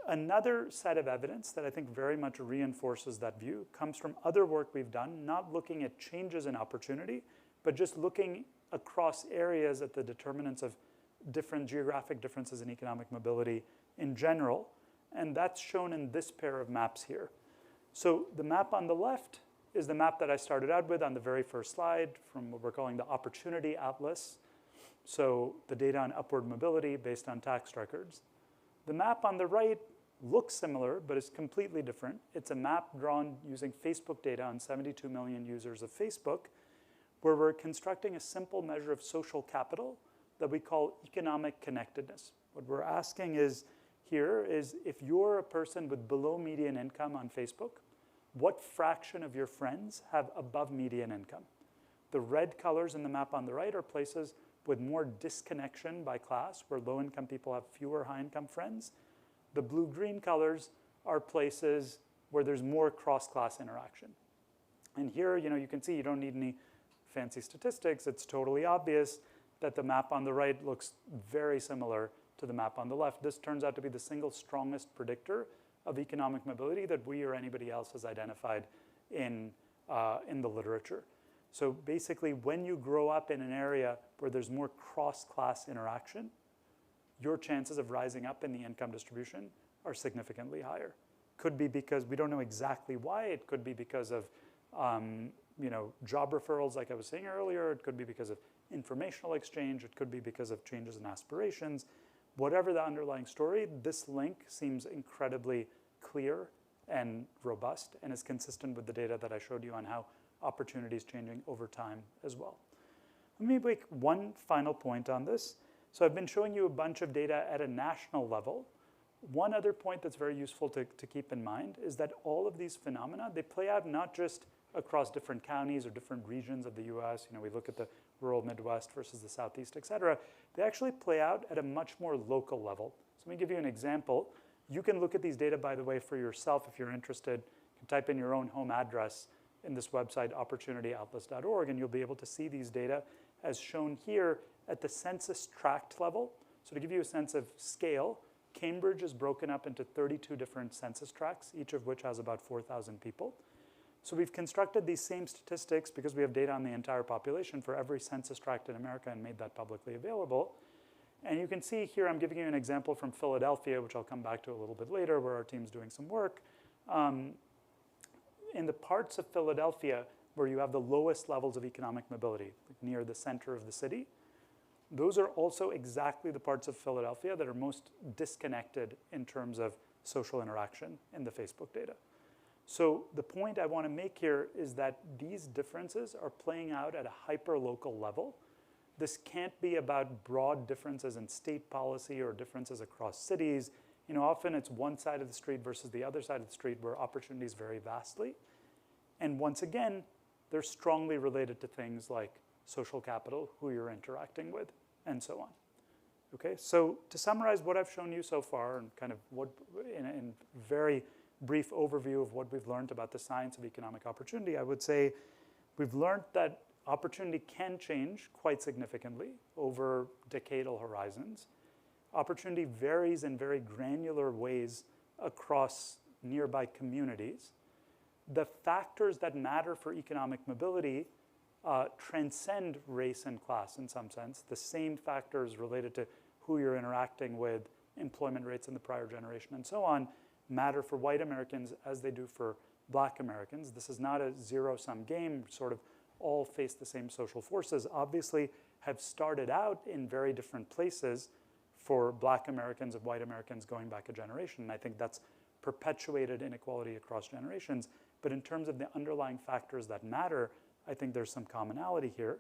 Another set of evidence that I think very much reinforces that view comes from other work we've done, not looking at changes in opportunity, but just looking across areas at the determinants of different geographic differences in economic mobility in general. And that's shown in this pair of maps here. So the map on the left is the map that I started out with on the very first slide from what we're calling the Opportunity Atlas. So the data on upward mobility based on tax records. The map on the right looks similar, but is completely different. It's a map drawn using Facebook data on 72 million users of Facebook, where we're constructing a simple measure of social capital that we call economic connectedness. What we're asking is here is if you're a person with below median income on Facebook, what fraction of your friends have above median income? The red colors in the map on the right are places with more disconnection by class, where low-income people have fewer high-income friends. The blue-green colors are places where there's more cross-class interaction. And here, you can see you don't need any fancy statistics. It's totally obvious that the map on the right looks very similar to the map on the left. This turns out to be the single strongest predictor of economic mobility that we or anybody else has identified in the literature. So basically, when you grow up in an area where there's more cross-class interaction, your chances of rising up in the income distribution are significantly higher. Could be because we don't know exactly why. It could be because of job referrals, like I was saying earlier. It could be because of informational exchange. It could be because of changes in aspirations. Whatever the underlying story, this link seems incredibly clear and robust and is consistent with the data that I showed you on how opportunity is changing over time as well. Let me make one final point on this. So I've been showing you a bunch of data at a national level. One other point that's very useful to keep in mind is that all of these phenomena, they play out not just across different counties or different regions of the US. We look at the rural Midwest versus the Southeast, et cetera. They actually play out at a much more local level. So let me give you an example. You can look at these data, by the way, for yourself if you're interested. You can type in your own home address in this website, opportunityatlas.org, and you'll be able to see these data as shown here at the census tract level. So to give you a sense of scale, Cambridge is broken up into 32 different census tracts, each of which has about 4,000 people. So we've constructed these same statistics because we have data on the entire population for every census tract in America and made that publicly available. And you can see here, I'm giving you an example from Philadelphia, which I'll come back to a little bit later, where our team's doing some work. In the parts of Philadelphia where you have the lowest levels of economic mobility, like near the center of the city, those are also exactly the parts of Philadelphia that are most disconnected in terms of social interaction in the Facebook data. So the point I want to make here is that these differences are playing out at a hyper-local level. This can't be about broad differences in state policy or differences across cities. Often it's one side of the street versus the other side of the street where opportunities vary vastly. And once again, they're strongly related to things like social capital, who you're interacting with, and so on. Okay, so to summarize what I've shown you so far and kind of what, in very brief overview of what we've learned about the science of economic opportunity, I would say we've learned that opportunity can change quite significantly over decadal horizons. Opportunity varies in very granular ways across nearby communities. The factors that matter for economic mobility transcend race and class in some sense. The same factors related to who you're interacting with, employment rates in the prior generation, and so on, matter for white Americans as they do for black Americans. This is not a zero-sum game, sort of all face the same social forces, obviously have started out in very different places for black Americans and white Americans going back a generation. And I think that's perpetuated inequality across generations. But in terms of the underlying factors that matter, I think there's some commonality here.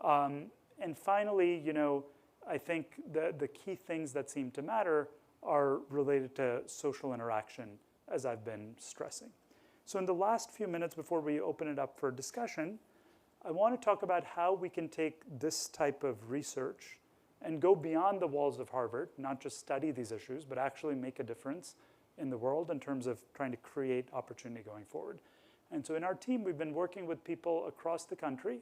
And finally, I think the key things that seem to matter are related to social interaction, as I've been stressing. So in the last few minutes before we open it up for discussion, I want to talk about how we can take this type of research and go beyond the walls of Harvard, not just study these issues, but actually make a difference in the world in terms of trying to create opportunity going forward. And so in our team, we've been working with people across the country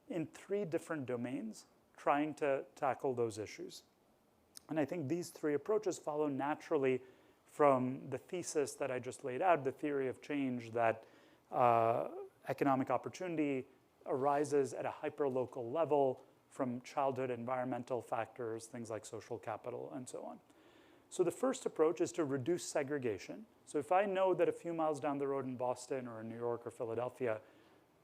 in 3 different domains, trying to tackle those issues. And I think these 3 approaches follow naturally from the thesis that I just laid out, the theory of change, that economic opportunity arises at a hyperlocal level from childhood environmental factors, things like social capital, and so on. So the first approach is to reduce segregation. So if I know that a few miles down the road in Boston or in New York or Philadelphia,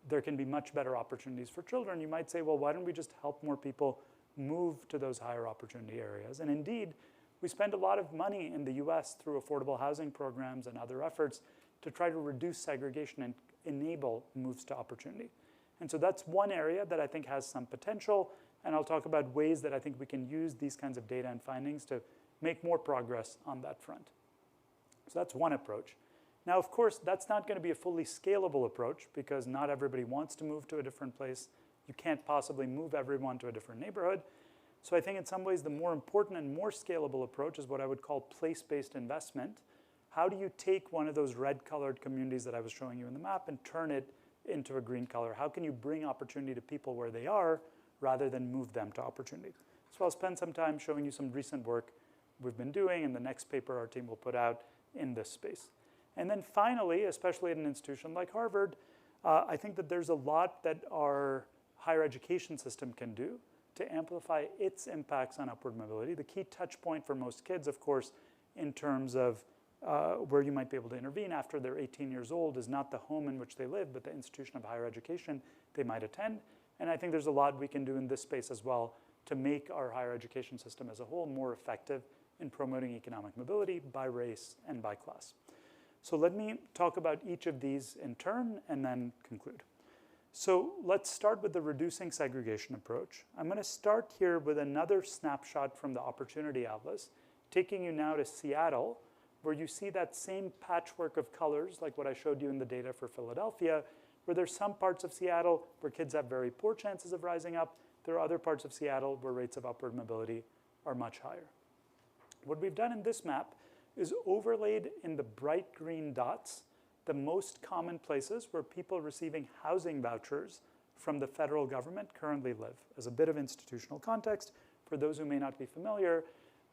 there can be much better opportunities for children, you might say, well, why don't we just help more people move to those higher opportunity areas? And indeed, we spend a lot of money in the US through affordable housing programs and other efforts to try to reduce segregation and enable moves to opportunity. And so that's one area that I think has some potential, and I'll talk about ways that I think we can use these kinds of data and findings to make more progress on that front. So that's one approach. Now, of course, that's not going to be a fully scalable approach because not everybody wants to move to a different place. You can't possibly move everyone to a different neighborhood. So I think in some ways the more important and more scalable approach is what I would call place-based investment. How do you take one of those red-colored communities that I was showing you in the map and turn it into a green color? How can you bring opportunity to people where they are rather than move them to opportunity? So I'll spend some time showing you some recent work we've been doing and the next paper our team will put out in this space. And then finally, especially at an institution like Harvard, I think that there's a lot that our higher education system can do to amplify its impacts on upward mobility. The key touch point for most kids, of course, in terms of where you might be able to intervene after they're 18 years old is not the home in which they live, but the institution of higher education they might attend. And I think there's a lot we can do in this space as well to make our higher education system as a whole more effective in promoting economic mobility by race and by class. So let me talk about each of these in turn and then conclude. So let's start with the reducing segregation approach. I'm going to start here with another snapshot from the Opportunity Atlas, taking you now to Seattle, where you see that same patchwork of colors like what I showed you in the data for Philadelphia, where there's some parts of Seattle where kids have very poor chances of rising up. There are other parts of Seattle where rates of upward mobility are much higher. What we've done in this map is overlaid in the bright green dots the most common places where people receiving housing vouchers from the federal government currently live. As a bit of institutional context, for those who may not be familiar,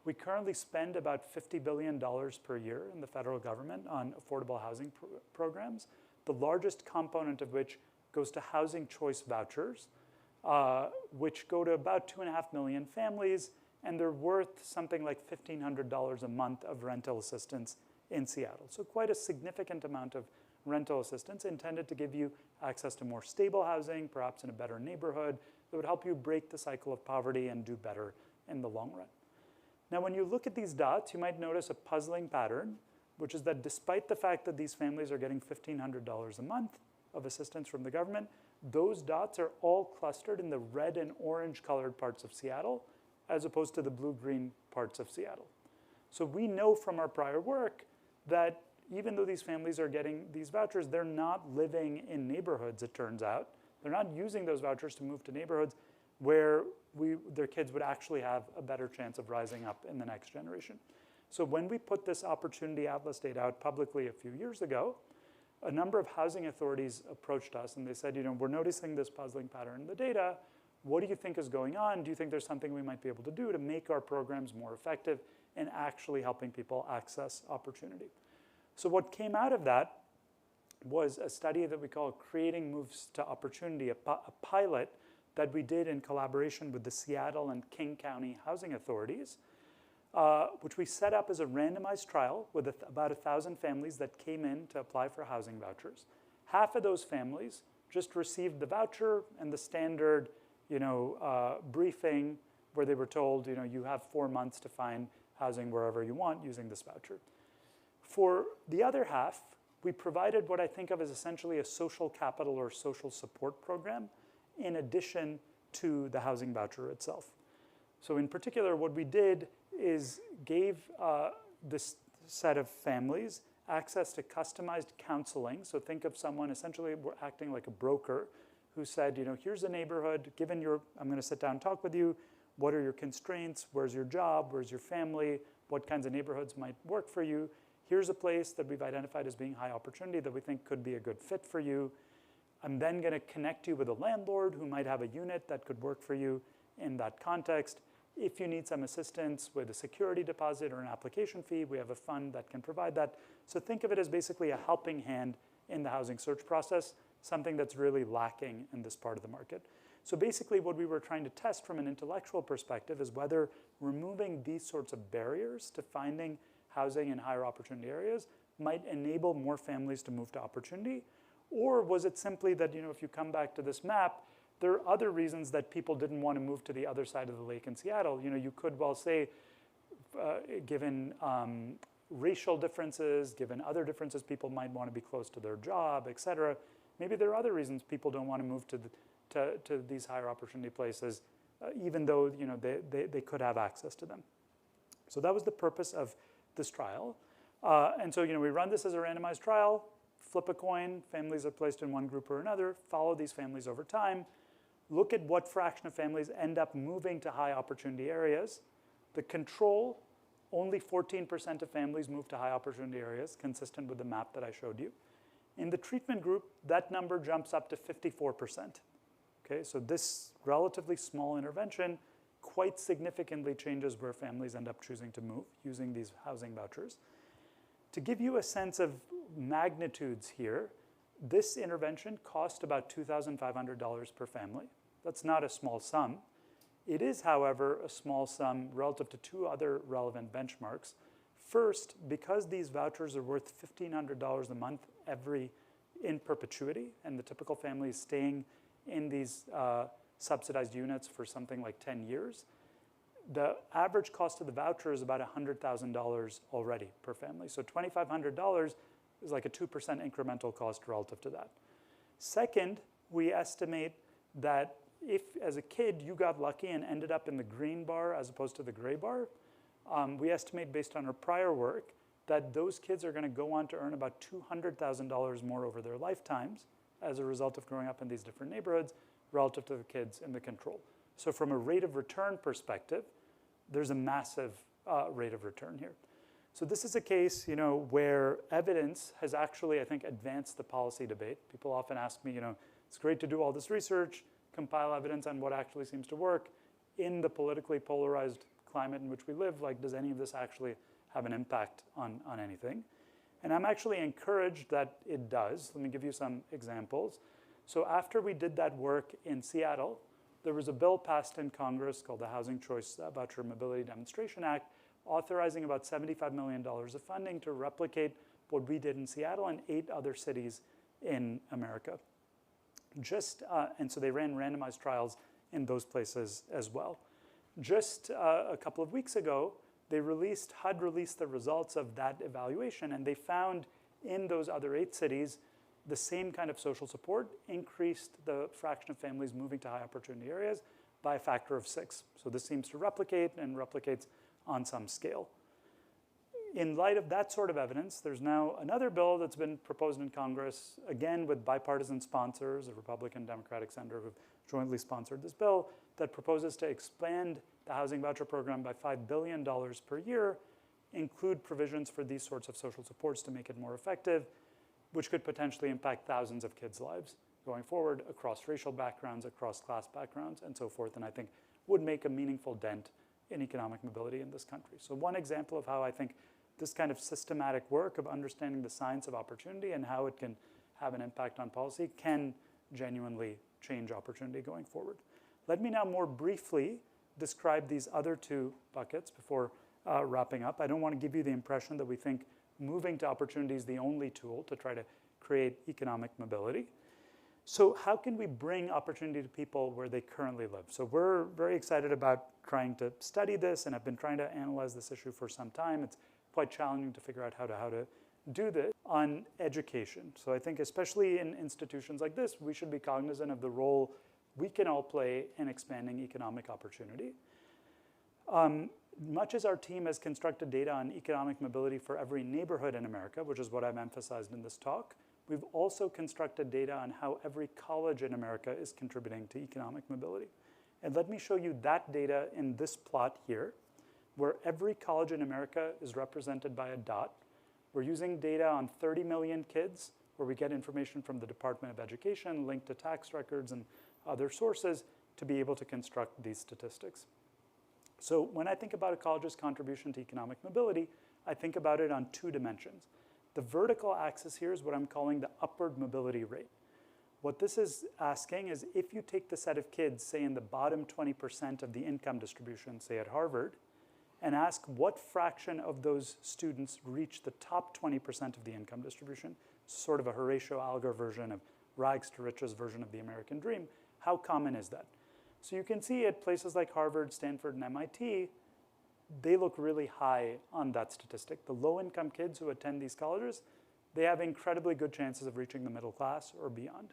we currently spend about $50 billion per year in the federal government on affordable housing programs, the largest component of which goes to housing choice vouchers, which go to about 2.5 million families, and they're worth something like $1,500 a month of rental assistance in Seattle. So quite a significant amount of rental assistance intended to give you access to more stable housing, perhaps in a better neighborhood, that would help you break the cycle of poverty and do better in the long run. Now, when you look at these dots, you might notice a puzzling pattern, which is that despite the fact that these families are getting $1,500 a month of assistance from the government, those dots are all clustered in the red and orange colored parts of Seattle, as opposed to the blue-green parts of Seattle. So we know from our prior work that even though these families are getting these vouchers, they're not living in neighborhoods, it turns out. They're not using those vouchers to move to neighborhoods where their kids would actually have a better chance of rising up in the next generation. So when we put this Opportunity Atlas data out publicly a few years ago, a number of housing authorities approached us and they said, we're noticing this puzzling pattern in the data. What do you think is going on? Do you think there's something we might be able to do to make our programs more effective in actually helping people access opportunity? So what came out of that was a study that we call Creating Moves to Opportunity, a pilot that we did in collaboration with the Seattle and King County housing authorities, which we set up as a randomized trial with about 1,000 families that came in to apply for housing vouchers. Half of those families just received the voucher and the standard briefing where they were told, you have 4 months to find housing wherever you want using this voucher. For the other half, we provided what I think of as essentially a social capital or social support program in addition to the housing voucher itself. So in particular, what we did is gave this set of families access to customized counseling. So think of someone essentially acting like a broker who said, here's a neighborhood, I'm going to sit down and talk with you. What are your constraints? Where's your job? Where's your family? What kinds of neighborhoods might work for you? here's a place that we've identified as being high opportunity that we think could be a good fit for you. I'm then going to connect you with a landlord who might have a unit that could work for you in that context. If you need some assistance with a security deposit or an application fee, we have a fund that can provide that. So think of it as basically a helping hand in the housing search process, something that's really lacking in this part of the market. So basically what we were trying to test from an intellectual perspective is whether removing these sorts of barriers to finding housing in higher opportunity areas might enable more families to move to opportunity, or was it simply that, if you come back to this map, there are other reasons that people didn't want to move to the other side of the lake in Seattle. You could well say, given racial differences, given other differences, people might want to be close to their job, et cetera. Maybe there are other reasons people don't want to move to these higher opportunity places, even though they could have access to them. So that was the purpose of this trial. And so we run this as a randomized trial, flip a coin, families are placed in one group or another, follow these families over time, look at what fraction of families end up moving to high opportunity areas. The control, only 14% of families move to high opportunity areas, consistent with the map that I showed you. In the treatment group, that number jumps up to 54%. Okay, so this relatively small intervention quite significantly changes where families end up choosing to move using these housing vouchers. To give you a sense of magnitudes here, this intervention cost about $2,500 per family. That's not a small sum. It is, however, a small sum relative to two other relevant benchmarks. First, because these vouchers are worth $1,500 a month in perpetuity, and the typical family is staying in these subsidized units for something like 10 years, the average cost of the voucher is about $100,000 already per family. So $2,500 is like a 2% incremental cost relative to that. Second, we estimate that if, as a kid, you got lucky and ended up in the green bar as opposed to the gray bar, we estimate based on our prior work that those kids are going to go on to earn about $200,000 more over their lifetimes as a result of growing up in these different neighborhoods relative to the kids in the control. So from a rate of return perspective, there's a massive rate of return here. So this is a case, where evidence has actually, I think, advanced the policy debate. People often ask me, it's great to do all this research, compile evidence on what actually seems to work. In the politically polarized climate in which we live, does any of this actually have an impact on anything? And I'm actually encouraged that it does. Let me give you some examples. So after we did that work in Seattle, there was a bill passed in Congress called the Housing Choice Voucher Mobility Demonstration Act, authorizing about $75 million of funding to replicate what we did in Seattle and 8 other cities in America. And so they ran randomized trials in those places as well. Just a couple of weeks ago, HUD released the results of that evaluation, and they found in those other 8 cities the same kind of social support increased the fraction of families moving to high opportunity areas by a factor of 6. So this seems to replicate and replicates on some scale. In light of that sort of evidence, there's now another bill that's been proposed in Congress, again with bipartisan sponsors, a Republican Democratic senator who've jointly sponsored this bill, that proposes to expand the housing voucher program by $5 billion per year, include provisions for these sorts of social supports to make it more effective, which could potentially impact thousands of kids' lives going forward across racial backgrounds, across class backgrounds, and so forth, and I think would make a meaningful dent in economic mobility in this country. So one example of how I think this kind of systematic work of understanding the science of opportunity and how it can have an impact on policy can genuinely change opportunity going forward. Let me now more briefly describe these other 2 buckets before wrapping up. I don't want to give you the impression that we think moving to opportunity is the only tool to try to create economic mobility. So how can we bring opportunity to people where they currently live? So we're very excited about trying to study this, and I've been trying to analyze this issue for some time. It's quite challenging to figure out how to do this on education. So I think especially in institutions like this, we should be cognizant of the role we can all play in expanding economic opportunity. Much as our team has constructed data on economic mobility for every neighborhood in America, which is what I've emphasized in this talk, we've also constructed data on how every college in America is contributing to economic mobility. And let me show you that data in this plot here, where every college in America is represented by a dot. We're using data on 30 million kids, where we get information from the Department of Education linked to tax records and other sources to be able to construct these statistics. So when I think about a college's contribution to economic mobility, I think about it on 2 dimensions. The vertical axis here is what I'm calling the upward mobility rate. What this is asking is if you take the set of kids, say in the bottom 20% of the income distribution, say at Harvard, and ask what fraction of those students reach the top 20% of the income distribution, sort of a Horatio Alger version of rags to riches version of the American dream, how common is that? So you can see at places like Harvard, Stanford, and MIT, they look really high on that statistic. The low-income kids who attend these colleges, they have incredibly good chances of reaching the middle class or beyond.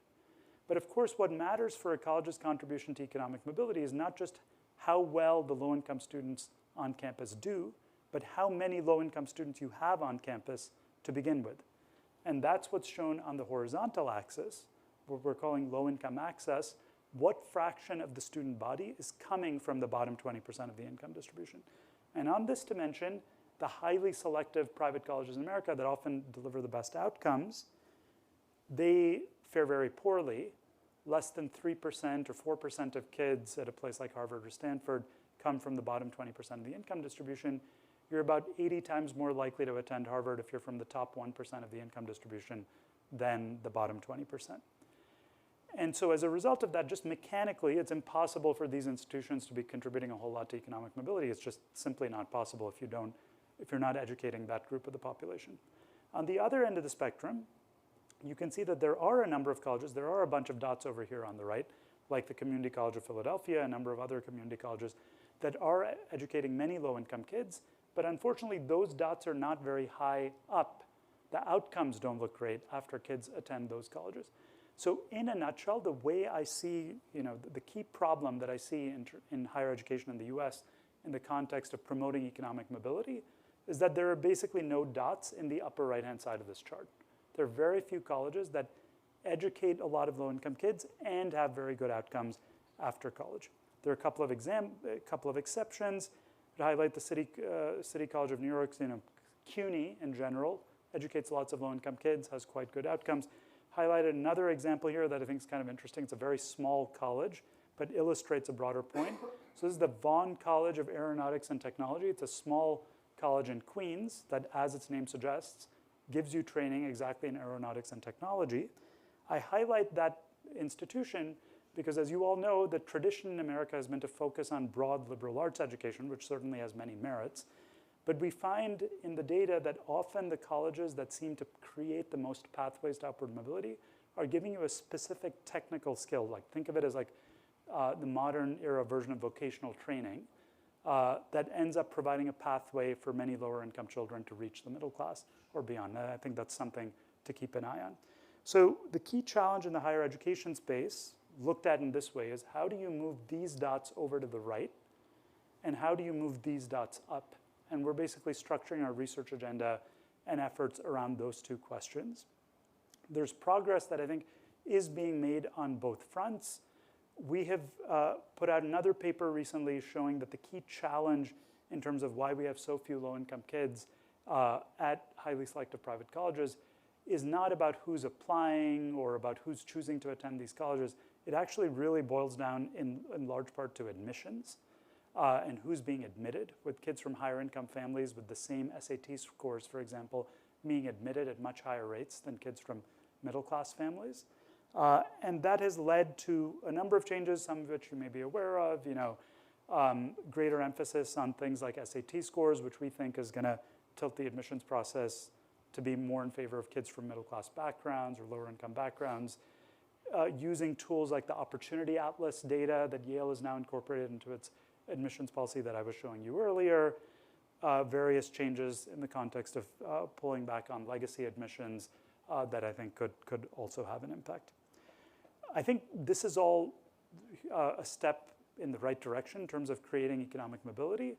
But of course, what matters for a college's contribution to economic mobility is not just how well the low-income students on campus do, but how many low-income students you have on campus to begin with. And that's what's shown on the horizontal axis, what we're calling low-income access. What fraction of the student body is coming from the bottom 20% of the income distribution? And on this dimension, the highly selective private colleges in America that often deliver the best outcomes, they fare very poorly. Less than 3% or 4% of kids at a place like Harvard or Stanford come from the bottom 20% of the income distribution. You're about 80 times more likely to attend Harvard if you're from the top 1% of the income distribution than the bottom 20%. And so as a result of that, just mechanically, it's impossible for these institutions to be contributing a whole lot to economic mobility. It's just simply not possible if you're not educating that group of the population. On the other end of the spectrum, you can see that there are a number of colleges. There are a bunch of dots over here on the right, like the Community College of Philadelphia, a number of other community colleges that are educating many low-income kids. But unfortunately, those dots are not very high up. The outcomes don't look great after kids attend those colleges. So in a nutshell, the way I see, the key problem that I see in higher education in the US in the context of promoting economic mobility is that there are basically no dots in the upper right-hand side of this chart. There are very few colleges that educate a lot of low-income kids and have very good outcomes after college. There are a couple of exceptions that highlight the City College of New York's, CUNY in general, educates lots of low-income kids, has quite good outcomes. Highlighted another example here that I think is kind of interesting. It's a very small college, but illustrates a broader point. So this is the Vaughn College of Aeronautics and Technology. It's a small college in Queens that, as its name suggests, gives you training exactly in aeronautics and technology. I highlight that institution because, as you all know, the tradition in America has been to focus on broad liberal arts education, which certainly has many merits. But we find in the data that often the colleges that seem to create the most pathways to upward mobility are giving you a specific technical skill. Like, think of it as like the modern era version of vocational training that ends up providing a pathway for many lower income children to reach the middle class or beyond. I think that's something to keep an eye on. So the key challenge in the higher education space, looked at in this way, is how do you move these dots over to the right, and how do you move these dots up? And we're basically structuring our research agenda and efforts around those 2 questions. There's progress that I think is being made on both fronts. We have put out another paper recently showing that the key challenge in terms of why we have so few low-income kids at highly selective private colleges is not about who's applying or about who's choosing to attend these colleges. It actually really boils down in large part to admissions. And who's being admitted, with kids from higher income families with the same SAT scores, for example, being admitted at much higher rates than kids from middle class families. And that has led to a number of changes, some of which you may be aware of, greater emphasis on things like SAT scores, which we think is gonna tilt the admissions process to be more in favor of kids from middle class backgrounds or lower income backgrounds. Using tools like the Opportunity Atlas data that Yale has now incorporated into its admissions policy that I was showing you earlier, various changes in the context of pulling back on legacy admissions that I think could also have an impact. I think this is all a step in the right direction in terms of creating economic mobility.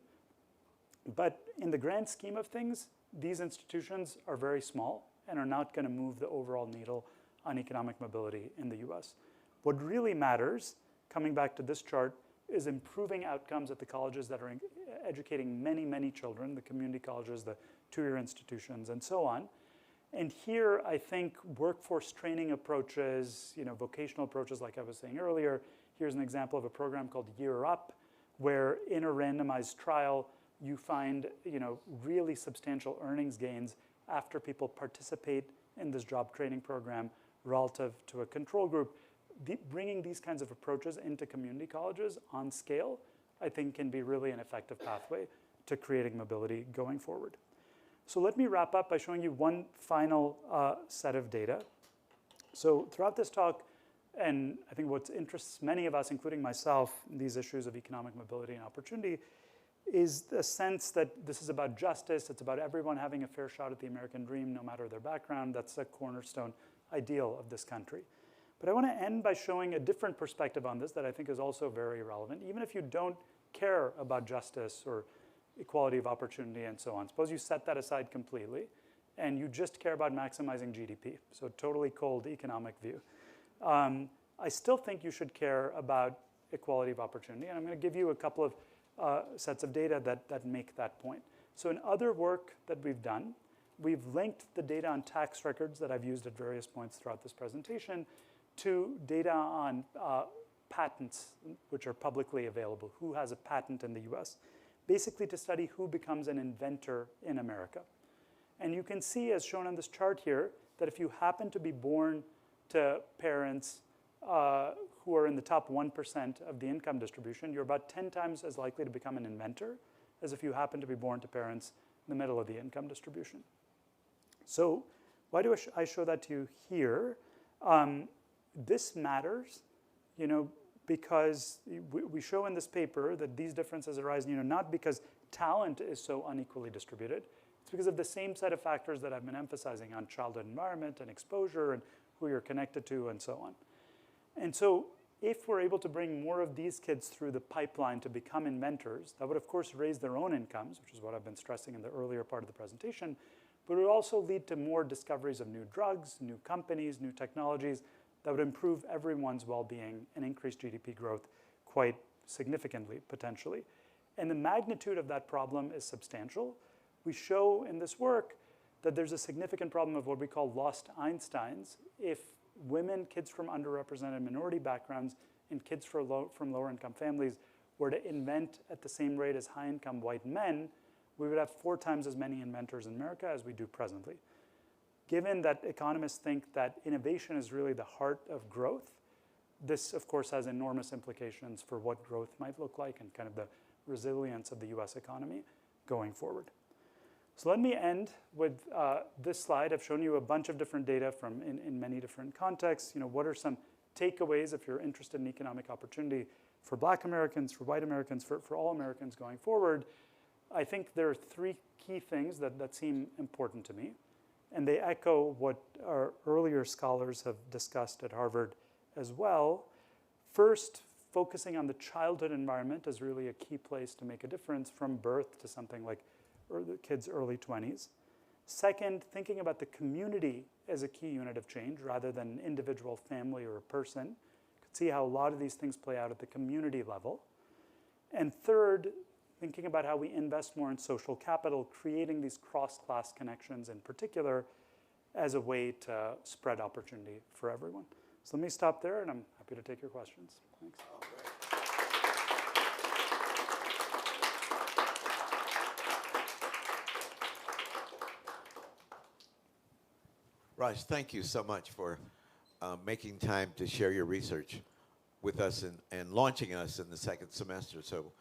But in the grand scheme of things, these institutions are very small and are not going to move the overall needle on economic mobility in the US. What really matters, coming back to this chart, is improving outcomes at the colleges that are educating many, many children, the community colleges, the two-year institutions, and so on. And here, I think workforce training approaches, vocational approaches like I was saying earlier. Here's an example of a program called Year Up, where in a randomized trial, you find really substantial earnings gains after people participate in this job training program relative to a control group. Bringing these kinds of approaches into community colleges on scale, I think can be really an effective pathway to creating mobility going forward. So let me wrap up by showing you one final set of data. So throughout this talk, and I think what interests many of us, including myself, in these issues of economic mobility and opportunity, is the sense that this is about justice. It's about everyone having a fair shot at the American dream, no matter their background. That's a cornerstone ideal of this country. But I want to end by showing a different perspective on this that I think is also very relevant, even if you don't care about justice or equality of opportunity and so on. Suppose you set that aside completely and you just care about maximizing GDP, so totally cold economic view. I still think you should care about equality of opportunity, and I'm going to give you a couple of sets of data that make that point. So in other work that we've done, we've linked the data on tax records that I've used at various points throughout this presentation to data on patents, which are publicly available, who has a patent in the US, basically to study who becomes an inventor in America. And you can see, as shown on this chart here, that if you happen to be born to parents who are in the top 1% of the income distribution, you're about 10 times as likely to become an inventor as if you happen to be born to parents in the middle of the income distribution. So why do I show that to you here? This matters, because we show in this paper that these differences arise, not because talent is so unequally distributed. It's because of the same set of factors that I've been emphasizing on childhood environment and exposure and who you're connected to and so on. And so if we're able to bring more of these kids through the pipeline to become inventors, that would of course raise their own incomes, which is what I've been stressing in the earlier part of the presentation, but it would also lead to more discoveries of new drugs, new companies, new technologies that would improve everyone's well-being and increase GDP growth quite significantly, potentially. And the magnitude of that problem is substantial. We show in this work that there's a significant problem of what we call lost Einsteins. If women, kids from underrepresented minority backgrounds, and kids from lower income families were to invent at the same rate as high income white men, we would have 4 times as many inventors in America as we do presently. Given that economists think that innovation is really the heart of growth, this of course has enormous implications for what growth might look like and kind of the resilience of the US economy going forward. So let me end with this slide. I've shown you a bunch of different data from in many different contexts. What are some takeaways if you're interested in economic opportunity for Black Americans, for white Americans, for all Americans going forward? I think there are 3 key things that seem important to me. And they echo what our earlier scholars have discussed at Harvard as well. First, focusing on the childhood environment is really a key place to make a difference from birth to something like the kids' early 20s. Second, thinking about the community as a key unit of change rather than an individual family or a person. You can see how a lot of these things play out at the community level. And third, thinking about how we invest more in social capital, creating these cross-class connections in particular as a way to spread opportunity for everyone. So let me stop there, and I'm happy to take your questions. Thanks. Raj, thank you so much for making time to share your research with us and launching us in the second semester so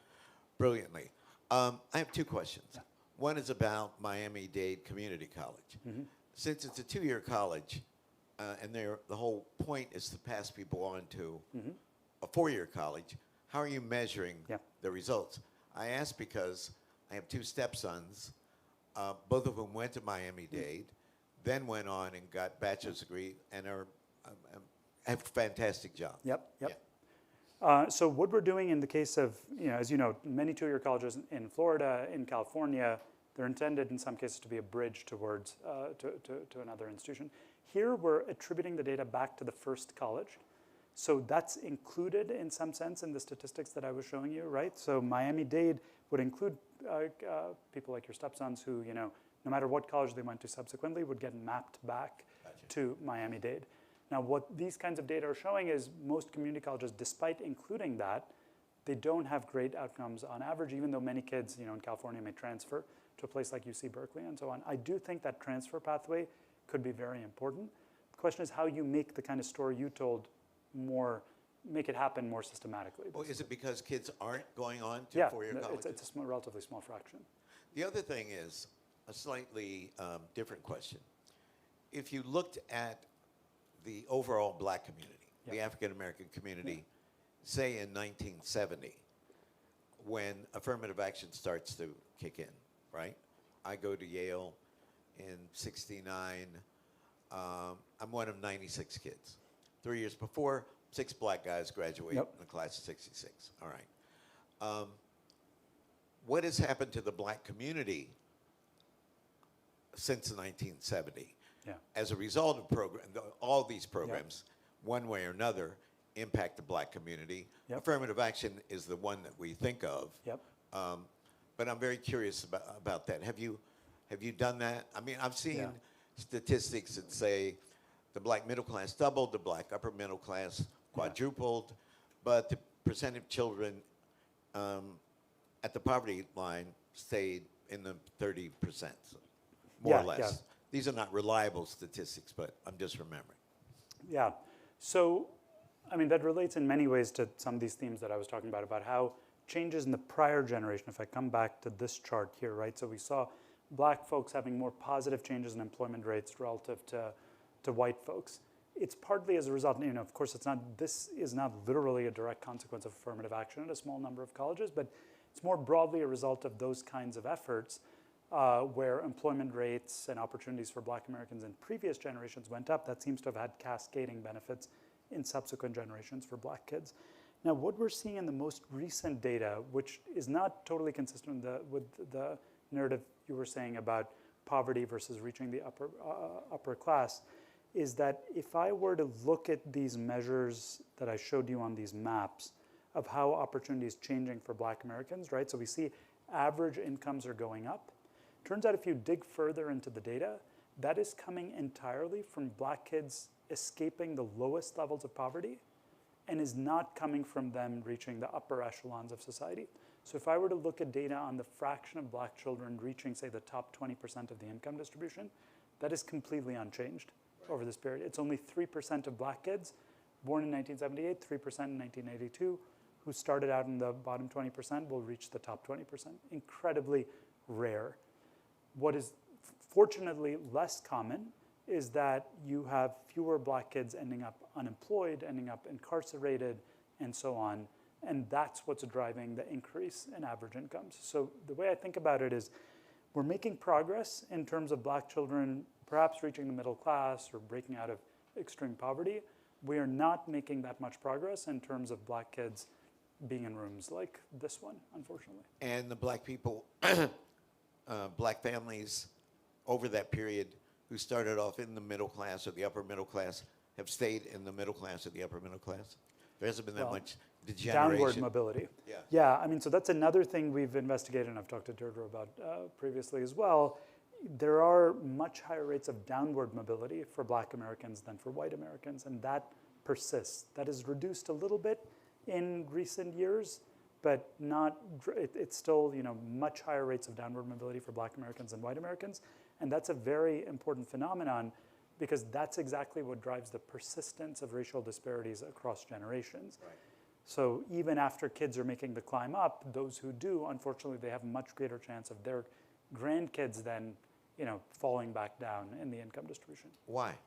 brilliantly. I have 2 questions. One is about Miami-Dade Community College. Mm-hmm. Since it's a 2-year college, and the whole point is to pass people on to a 4-year college, how are you measuring the results? I ask because I have 2 stepsons, both of whom went to Miami-Dade, then went on and got bachelor's degree and have fantastic jobs. Yep. So what we're doing in the case of, as you know, many 2-year colleges in Florida, in California, they're intended in some cases to be a bridge towards to another institution. Here we're attributing the data back to the first college. So that's included in some sense in the statistics that I was showing you, right? So Miami-Dade would include people like your stepsons who, no matter what college they went to subsequently, would get mapped back to Miami-Dade. Now, what these kinds of data are showing is most community colleges, despite including that, they don't have great outcomes on average, even though many kids, in California may transfer to a place like UC Berkeley and so on. I do think that transfer pathway could be very important. The question is how you make the kind of story you told make it happen more systematically. Well, is it because kids aren't going on to four-year colleges? It's a relatively small fraction. The other thing is a slightly different question. If you looked at the overall black community, the African-American community, say in 1970, when affirmative action starts to kick in, right? I go to Yale in 69. I'm one of 96 kids. 3 years before, 6 black guys graduate in the class of 66. All right. What has happened to the black community since 1970? As a result of all these programs, one way or another, impact the black community. Affirmative action is the one that we think of. But I'm very curious about that. Have you done that? I mean, I've seen statistics that say the black middle class doubled, the black upper middle class quadrupled, but the percent of children at the poverty line stayed in the 30%, more or less. These are not reliable statistics, but I'm just remembering. Yeah. So, I mean, that relates in many ways to some of these themes that I was talking about how changes in the prior generation, if I come back to this chart here, right? So we saw black folks having more positive changes in employment rates relative to white folks. It's partly as a result, of course, this is not literally a direct consequence of affirmative action at a small number of colleges, but it's more broadly a result of those kinds of efforts where employment rates and opportunities for black Americans in previous generations went up. That seems to have had cascading benefits in subsequent generations for black kids. Now, what we're seeing in the most recent data, which is not totally consistent with the narrative you were saying about poverty versus reaching the upper class, is that if I were to look at these measures that I showed you on these maps of how opportunity is changing for black Americans, right? So we see average incomes are going up. Turns out if you dig further into the data, that is coming entirely from black kids escaping the lowest levels of poverty and is not coming from them reaching the upper echelons of society. So if I were to look at data on the fraction of black children reaching, say, the top 20% of the income distribution, that is completely unchanged over this period. It's only 3% of black kids born in 1978, 3% in 1982, who started out in the bottom 20% will reach the top 20%. Incredibly rare. What is fortunately less common is that you have fewer black kids ending up unemployed, ending up incarcerated, and so on. And that's what's driving the increase in average incomes. So the way I think about it is we're making progress in terms of black children perhaps reaching the middle class or breaking out of extreme poverty. We are not making that much progress in terms of black kids being in rooms like this one, unfortunately. And the black people, black families over that period who started off in the middle class or the upper middle class have stayed in the middle class or the upper middle class? There hasn't been that much degeneration. Downward mobility. Yeah, I mean, so that's another thing we've investigated, and I've talked to Deirdre about previously as well. There are much higher rates of downward mobility for black Americans than for white Americans, and that persists. That is reduced a little bit in recent years, but it's still much higher rates of downward mobility for black Americans than white Americans. And that's a very important phenomenon because that's exactly what drives the persistence of racial disparities across generations. Right. So even after kids are making the climb up, those who do, unfortunately, they have a much greater chance of their grandkids then falling back down in the income distribution. Why?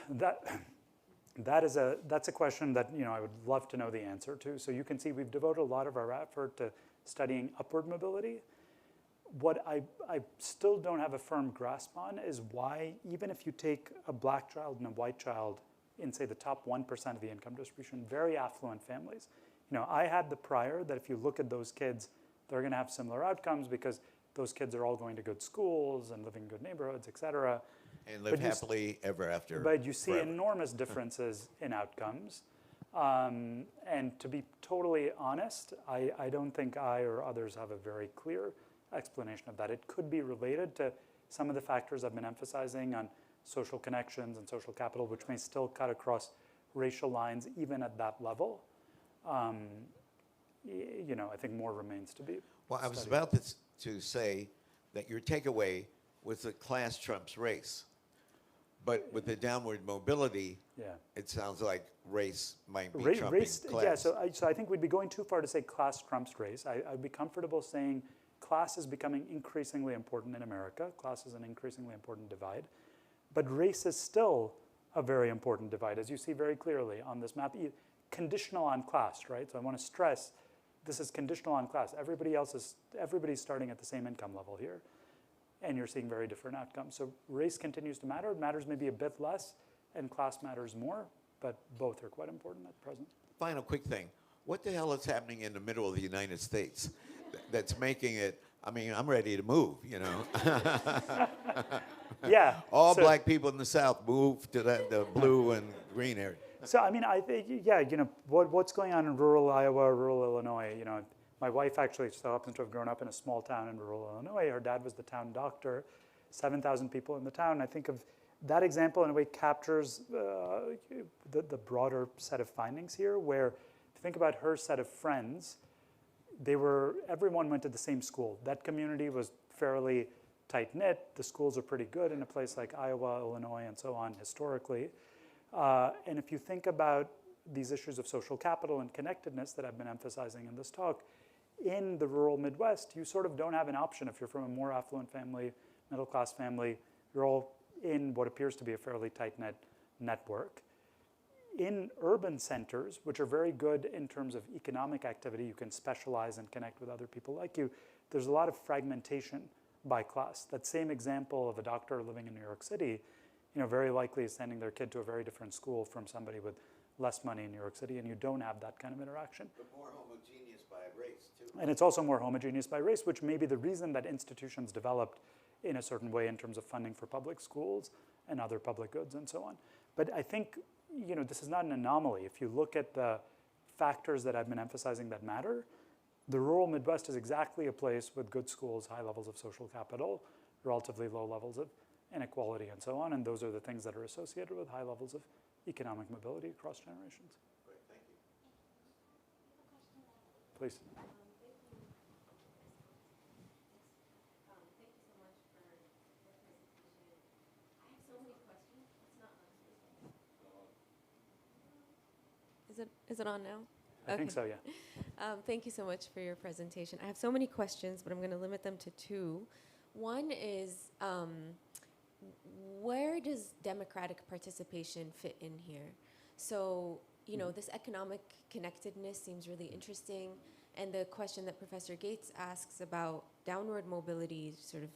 That's a question that I would love to know the answer to. So you can see we've devoted a lot of our effort to studying upward mobility. What I still don't have a firm grasp on is why, even if you take a black child and a white child in, say, the top 1% of the income distribution, very affluent families, I had the prior that if you look at those kids, they're going to have similar outcomes because those kids are all going to good schools and living in good neighborhoods, et cetera. And live happily ever after. But you see forever. Enormous differences in outcomes. And to be totally honest, I don't think I or others have a very clear explanation of that. It could be related to some of the factors I've been emphasizing on social connections and social capital, which may still cut across racial lines even at that level. I think more remains to be Well, I was studied. about to say that your takeaway was that class trumps race. But with the downward mobility, it sounds like race might be trumping class. Yeah, so I think we'd be going too far to say class trumps race. I'd be comfortable saying class is becoming increasingly important in America. Class is an increasingly important divide. But race is still a very important divide, as you see very clearly on this map. Conditional on class, right? So I want to stress this is conditional on class. Everybody's starting at the same income level here. And you're seeing very different outcomes. So race continues to matter. It matters maybe a bit less, and class matters more, but both are quite important at present. Final quick thing. What the hell is happening in the middle of the United States that's making it, I mean, I'm ready to move, you know. Yeah. All black people in the South move to the blue and green area. So, I mean, I think, what's going on in rural Iowa, rural Illinois, my wife actually so happens to have grown up in a small town in rural Illinois. Her dad was the town doctor, 7,000 people in the town. I think of that example in a way captures the broader set of findings here, where if you think about her set of friends, everyone went to the same school. That community was fairly tight-knit. The schools are pretty good in a place like Iowa, Illinois, and so on historically. And if you think about these issues of social capital and connectedness that I've been emphasizing in this talk, in the rural Midwest, you sort of don't have an option if you're from a more affluent family, middle-class family. You're all in what appears to be a fairly tight-knit network. In urban centers, which are very good in terms of economic activity, you can specialize and connect with other people like you, there's a lot of fragmentation by class. That same example of a doctor living in New York City, very likely is sending their kid to a very different school from somebody with less money in New York City, and you don't have that kind of interaction. But more homogeneous by race, too. And it's also more homogeneous by race, which may be the reason that institutions developed in a certain way in terms of funding for public schools and other public goods and so on. But I think, this is not an anomaly. If you look at the factors that I've been emphasizing that matter, the rural Midwest is exactly a place with good schools, high levels of social capital, relatively low levels of inequality and so on, and those are the things that are associated with high levels of economic mobility across generations. Great, thank you. Please. Is it on now? I think so, yeah. Thank you so much for your presentation. I have so many questions, but I'm going to limit them to two. One is, where does democratic participation fit in here? So, this economic connectedness seems really interesting. And the question that Professor Gates asks about downward mobility, sort of,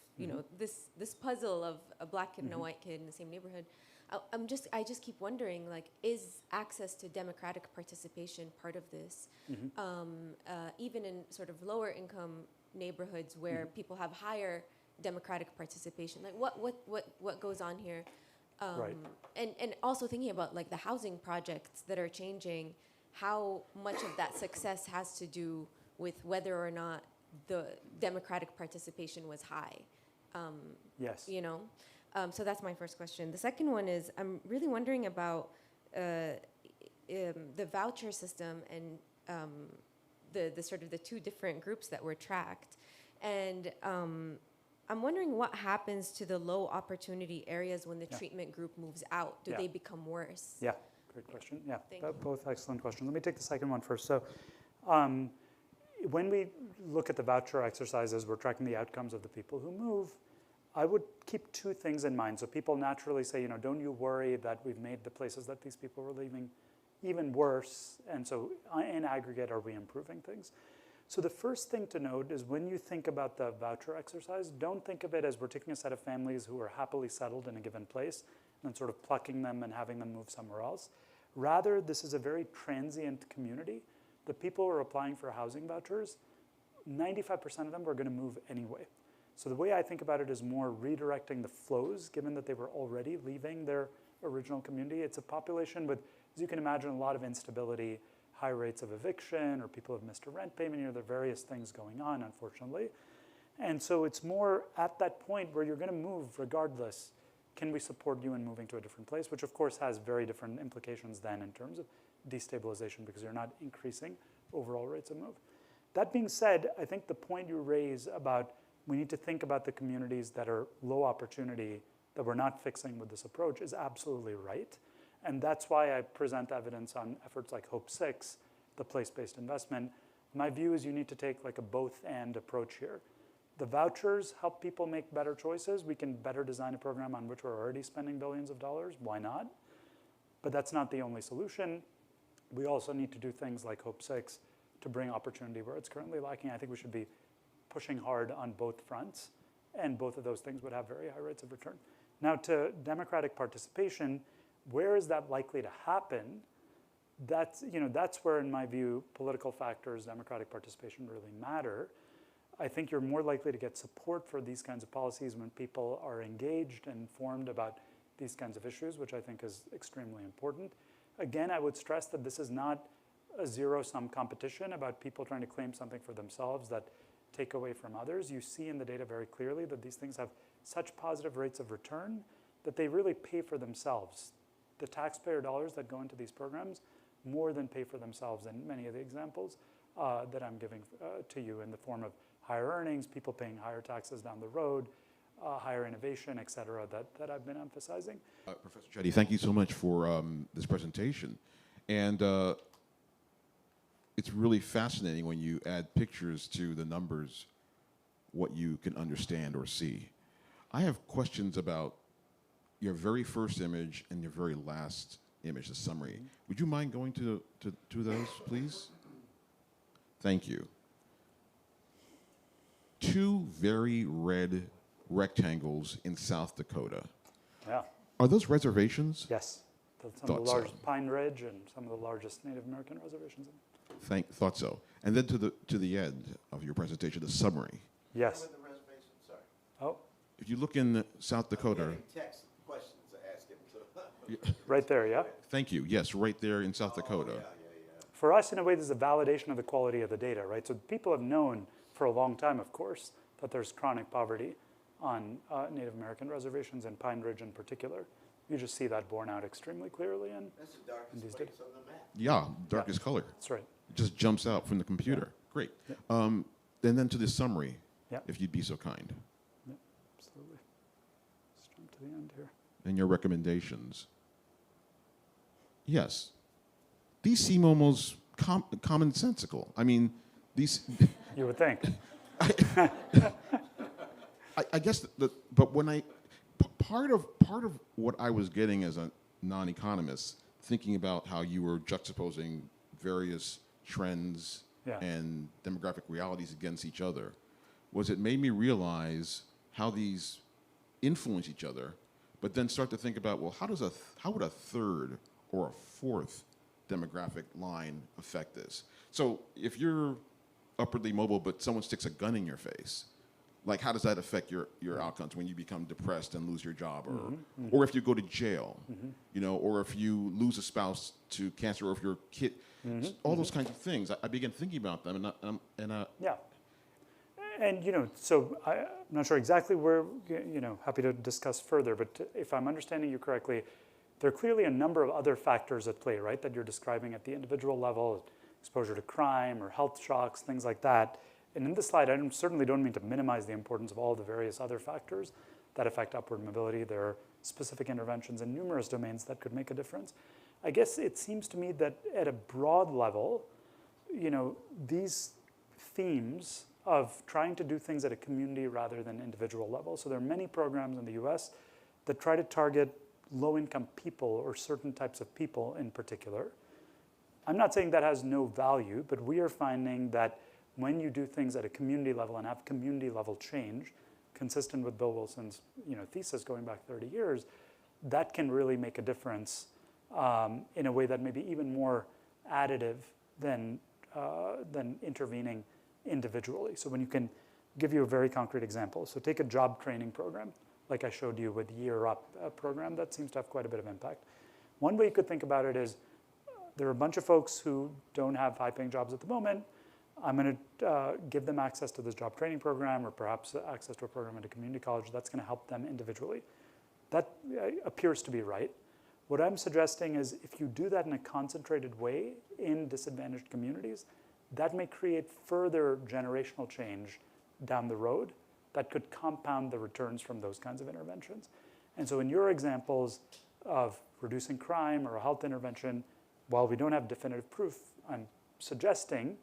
this puzzle of a black kid and a white kid in the same neighborhood. I just keep wondering, is access to democratic participation part of this? Even in sort of lower income neighborhoods where people have higher democratic participation, what goes on here? Right. And also thinking about the housing projects that are changing, how much of that success has to do with whether or not the democratic participation was high. Yes. So that's my first question. The second one is, I'm really wondering about the voucher system and the sort of the two different groups that were tracked. And I'm wondering what happens to the low opportunity areas when the treatment group moves out. Do they become worse? Yeah, great question. Yeah, Thank you. both excellent questions. Let me take the second one first. So when we look at the voucher exercises, we're tracking the outcomes of the people who move. I would keep two things in mind. So people naturally say, don't you worry that we've made the places that these people were leaving even worse, and so in aggregate, are we improving things? So the first thing to note is when you think about the voucher exercise, don't think of it as we're taking a set of families who are happily settled in a given place and then sort of plucking them and having them move somewhere else. Rather, this is a very transient community. The people who are applying for housing vouchers, 95% of them are going to move anyway. So the way I think about it is more redirecting the flows, given that they were already leaving their original community. It's a population with, as you can imagine, a lot of instability, high rates of eviction, or people have missed a rent payment. There are various things going on, unfortunately. And so it's more at that point where you're going to move regardless. Can we support you in moving to a different place? Which, of course, has very different implications then in terms of destabilization because you're not increasing overall rates of move. That being said, I think the point you raise about we need to think about the communities that are low opportunity that we're not fixing with this approach is absolutely right. And that's why I present evidence on efforts like Hope 6, the place-based investment. My view is you need to take like a both-and approach here. The vouchers help people make better choices. We can better design a program on which we're already spending billions of dollars. Why not? But that's not the only solution. We also need to do things like Hope 6 to bring opportunity where it's currently lacking. I think we should be pushing hard on both fronts, and both of those things would have very high rates of return. Now, to democratic participation, where is that likely to happen? That's where, in my view, political factors, democratic participation really matter. I think you're more likely to get support for these kinds of policies when people are engaged and informed about these kinds of issues, which I think is extremely important. Again, I would stress that this is not a zero-sum competition about people trying to claim something for themselves that take away from others. You see in the data very clearly that these things have such positive rates of return that they really pay for themselves. The taxpayer dollars that go into these programs more than pay for themselves in many of the examples that I'm giving to you in the form of higher earnings, people paying higher taxes down the road, higher innovation, et cetera, that I've been emphasizing. Professor Chetty, thank you so much for this presentation. And it's really fascinating when you add pictures to the numbers, what you can understand or see. I have questions about your very first image and your very last image, the summary. Would you mind going to those, please? Thank you. Two very red rectangles in South Dakota. Yeah. Are those reservations? Yes. That's some of the largest, Pine Ridge and some of the largest Native American reservations. Thought so. And then to the end of your presentation, the summary. Yes. With the reservation, sorry. Oh, If you look in South Dakota. I'm getting text questions to ask him. So. right there, yeah? Thank you. Yes, right there in South Dakota. Yeah. For us, in a way, this is a validation of the quality of the data, right? So people have known for a long time, of course, that there's chronic poverty on Native American reservations and Pine Ridge in particular. You just see that borne out extremely clearly in That's the darkest these place data. on the map. Yeah, darkest color. That's right. It just jumps out from the computer. Great. Yeah. And then to the summary, Yeah. if you'd be so kind. Yeah, absolutely. Let's jump to the end here. And your recommendations. Yes. These seem almost commonsensical. I mean, these... You would think. I guess, but when part of what I was getting as a non-economist, thinking about how you were juxtaposing various trends Yeah. and demographic realities against each other, was it made me realize how these influence each other, but then start to think about, well, how would a third or a fourth demographic line affect this? So if you're upwardly mobile, but someone sticks a gun in your face, like how does that affect your outcomes when you become depressed and lose your job, or if you go to jail, or if you lose a spouse to cancer, or if your kid, all those kinds of things. I began thinking about them, Yeah. And, so I'm not sure exactly where, happy to discuss further, but if I'm understanding you correctly, there are clearly a number of other factors at play, right, that you're describing at the individual level, exposure to crime or health shocks, things like that. And in this slide, I certainly don't mean to minimize the importance of all the various other factors that affect upward mobility. There are specific interventions in numerous domains that could make a difference. I guess it seems to me that at a broad level, these themes of trying to do things at a community rather than individual level. So there are many programs in the US that try to target low-income people or certain types of people in particular. I'm not saying that has no value, but we are finding that when you do things at a community level and have community level change, consistent with Bill Wilson's thesis going back 30 years, that can really make a difference in a way that may be even more additive than intervening individually. So when you can give you a very concrete example. So take a job training program, like I showed you with Year Up, a program that seems to have quite a bit of impact. One way you could think about it is there are a bunch of folks who don't have high-paying jobs at the moment. I'm going to give them access to this job training program or perhaps access to a program at a community college that's going to help them individually. That appears to be right. What I'm suggesting is if you do that in a concentrated way in disadvantaged communities, that may create further generational change down the road that could compound the returns from those kinds of interventions. And so in your examples of reducing crime or a health intervention, while we don't have definitive proof, I'm suggesting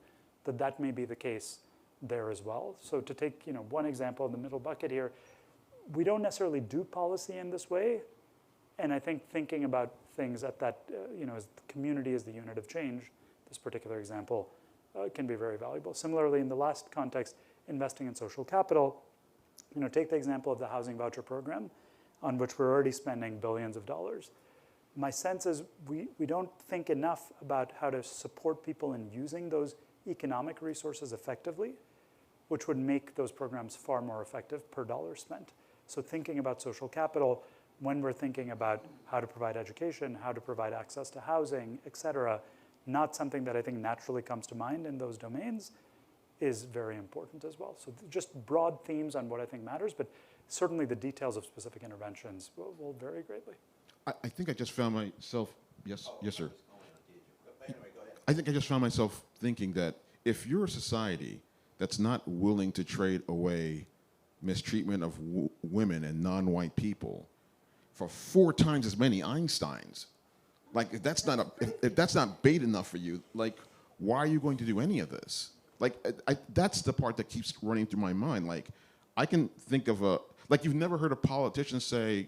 that that may be the case there as well. So to take one example in the middle bucket here, we don't necessarily do policy in this way. And I think thinking about things at that, as the community as the unit of change, this particular example can be very valuable. Similarly, in the last context, investing in social capital, take the example of the housing voucher program on which we're already spending billions of dollars. My sense is we don't think enough about how to support people in using those economic resources effectively, which would make those programs far more effective per dollar spent. So thinking about social capital, when we're thinking about how to provide education, how to provide access to housing, et cetera, not something that I think naturally comes to mind in those domains, is very important as well. So just broad themes on what I think matters, but certainly the details of specific interventions will vary greatly. I think I just found myself, yes, sir. I think I just found myself thinking that if you're a society that's not willing to trade away mistreatment of women and non-white people for 4 times as many Einsteins, like if that's not bait enough for you, like why are you going to do any of this? Like that's the part that keeps running through my mind. Like I can think of you've never heard a politician say,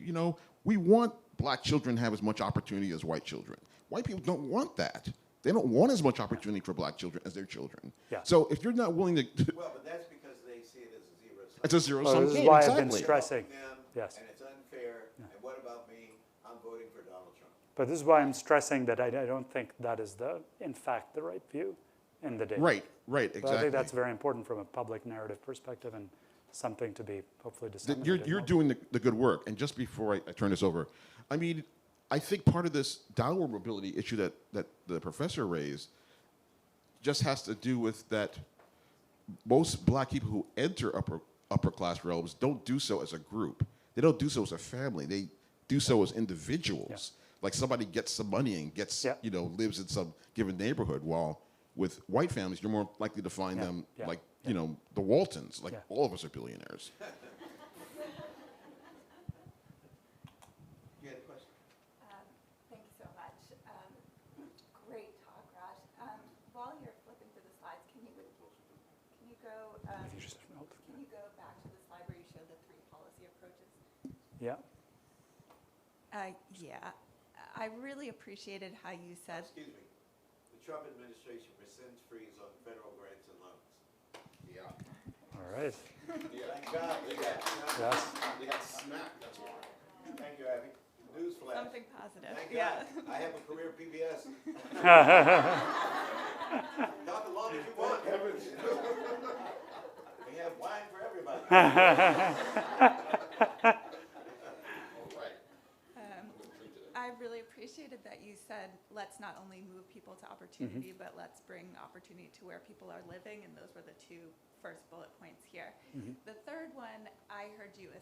we want black children to have as much opportunity as white children. White people don't want that. They don't want as much opportunity for black children as their children. Yeah. So if you're not willing to... Well, but that's because they see it as a zero-sum. It's a zero-sum This is game, why exactly. I've been stressing. Yes. And it's unfair. Yeah. And what about me? I'm voting for Donald Trump. But this is why I'm stressing that I don't think that is in fact the right view in the data. Right, exactly. But I think that's very important from a public narrative perspective and something to be hopefully disseminated. You're doing the good work. And just before I turn this over, I mean, I think part of this downward mobility issue that the professor raised just has to do with that most black people who enter upper class realms don't do so as a group. They don't do so as a family. They do so as individuals. Yeah. Like somebody gets some money and gets, lives in some given neighborhood, while with white families, you're more likely to find them like, the Waltons. Like all of us are billionaires. You had a question? Thank you so much. Great talk, Raj. While you're flipping through the slides, can you go back to the slide where you showed the 3 policy approaches? Yeah. I really appreciated how you said. Excuse me. The Trump administration rescinds freeze on federal grants and loans. Yeah. All right. Thank God. Yes. They got smacked. That's why. Thank you, Abby. Newsflash. Something positive. Thank Yeah. God. I have a career PBS. Talk as long as you want. We have wine for everybody. I really appreciated that you said, let's not only move people to opportunity, but let's bring opportunity to where people are living, and those were the 2 first bullet points here. The third one, I heard you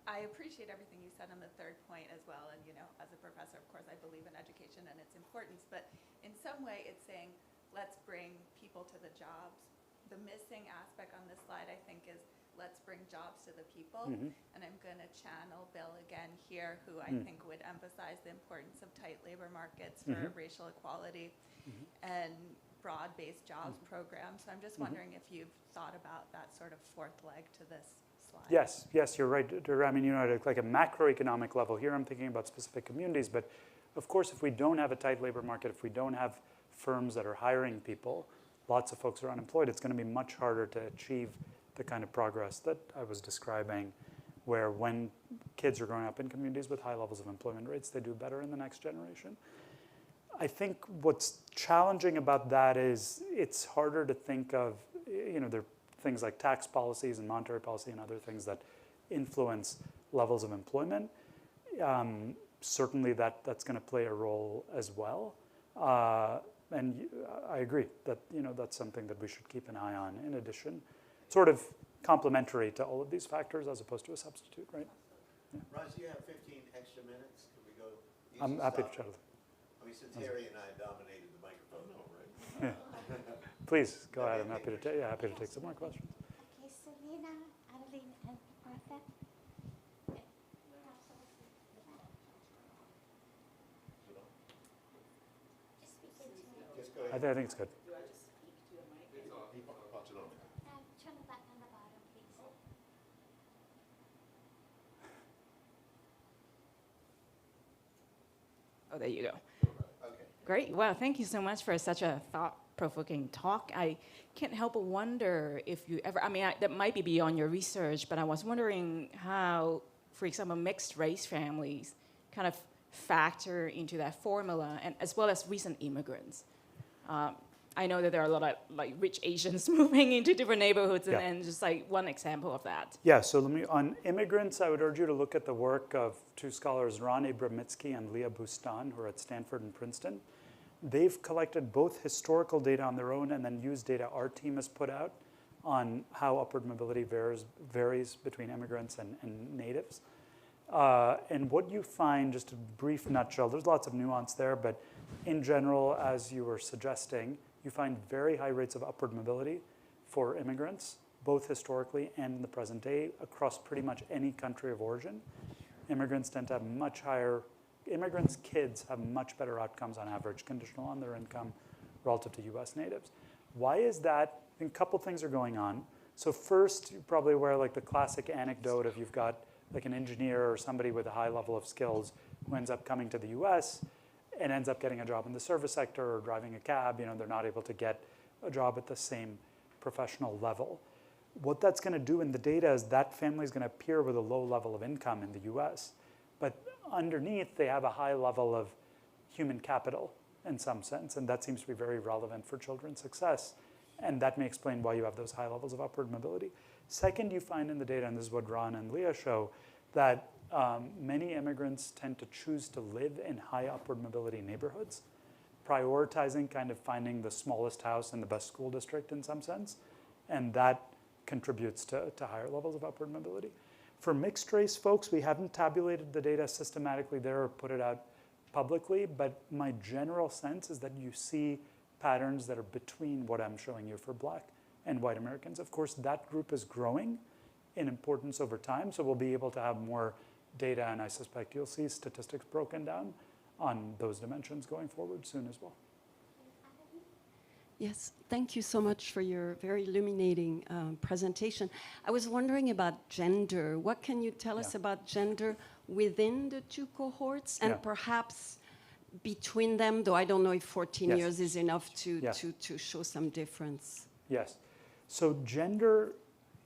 I appreciate everything you said on the 3rd point as well, and as a professor, of course, I believe in education and its importance, but in some way it's saying, let's bring people to the jobs. The missing aspect on this slide, I think, is let's bring jobs to the people. And I'm going to channel Bill again here, who I think would emphasize the importance of tight labor markets for racial equality and broad-based jobs programs. So I'm just wondering if you've thought about that sort of 4th leg to this slide. Yes, you're right. I mean, at like a macroeconomic level here, I'm thinking about specific communities. But of course, if we don't have a tight labor market, if we don't have firms that are hiring people, lots of folks are unemployed, it's going to be much harder to achieve the kind of progress that I was describing, where when kids are growing up in communities with high levels of employment rates, they do better in the next generation. I think what's challenging about that is it's harder to think of, there are things like tax policies and monetary policy and other things that influence levels of employment. Certainly that's going to play a role as well. and I agree that that's something that we should keep an eye on. In addition, sort of complementary to all of these factors as opposed to a substitute, right? Yeah. Raj, you have 15 extra minutes. Can we go? I'm happy to chat with you. I mean, since Harry and I dominated the microphone, right? Yeah. Please go ahead. I'm happy to take some more questions. Okay, Selena, Adeline, and Martha. Just speak into me. Just go I ahead. think it's good. Turn the button on the bottom, please. Oh, there you go. Okay. Great. Well, thank you so much for such a thought-provoking talk. I can't help but wonder if you ever, that might be beyond your research, but I was wondering how, for example, mixed race families kind of factor into that formula, and as well as recent immigrants. I know that there are a lot of rich Asians moving into different neighborhoods, and just one example of that. Yeah, so on immigrants, I would urge you to look at the work of two scholars, Ron Abramitsky and Leah Bustan, who are at Stanford and Princeton. They've collected both historical data on their own and then used data our team has put out on how upward mobility varies between immigrants and natives. And what you find, just a brief nutshell, there's lots of nuance there, but in general, as you were suggesting, you find very high rates of upward mobility for immigrants, both historically and in the present day, across pretty much any country of origin. Immigrants tend to have much higher, immigrants' kids have much better outcomes on average, conditional on their income, relative to US natives. Why is that? I think a couple things are going on. So first, you're probably aware the classic anecdote of you've got an engineer or somebody with a high level of skills who ends up coming to the US and ends up getting a job in the service sector or driving a cab. They're not able to get a job at the same professional level. What that's going to do in the data is that family is going to appear with a low level of income in the US, but underneath they have a high level of human capital in some sense, and that seems to be very relevant for children's success, and that may explain why you have those high levels of upward mobility. Second, you find in the data, and this is what Ron and Leah show, that many immigrants tend to choose to live in high upward mobility neighborhoods, prioritizing kind of finding the smallest house in the best school district in some sense, and that contributes to higher levels of upward mobility. For mixed race folks, we haven't tabulated the data systematically there or put it out publicly, but my general sense is that you see patterns that are between what I'm showing you for Black and white Americans. Of course, that group is growing in importance over time, so we'll be able to have more data, and I suspect you'll see statistics broken down on those dimensions going forward soon as well. Yes, thank you so much for your very illuminating presentation. I was wondering about gender. What can you tell us about gender within the two cohorts and perhaps between them, though I don't know if 14 years is enough to show some difference. Yes. So gender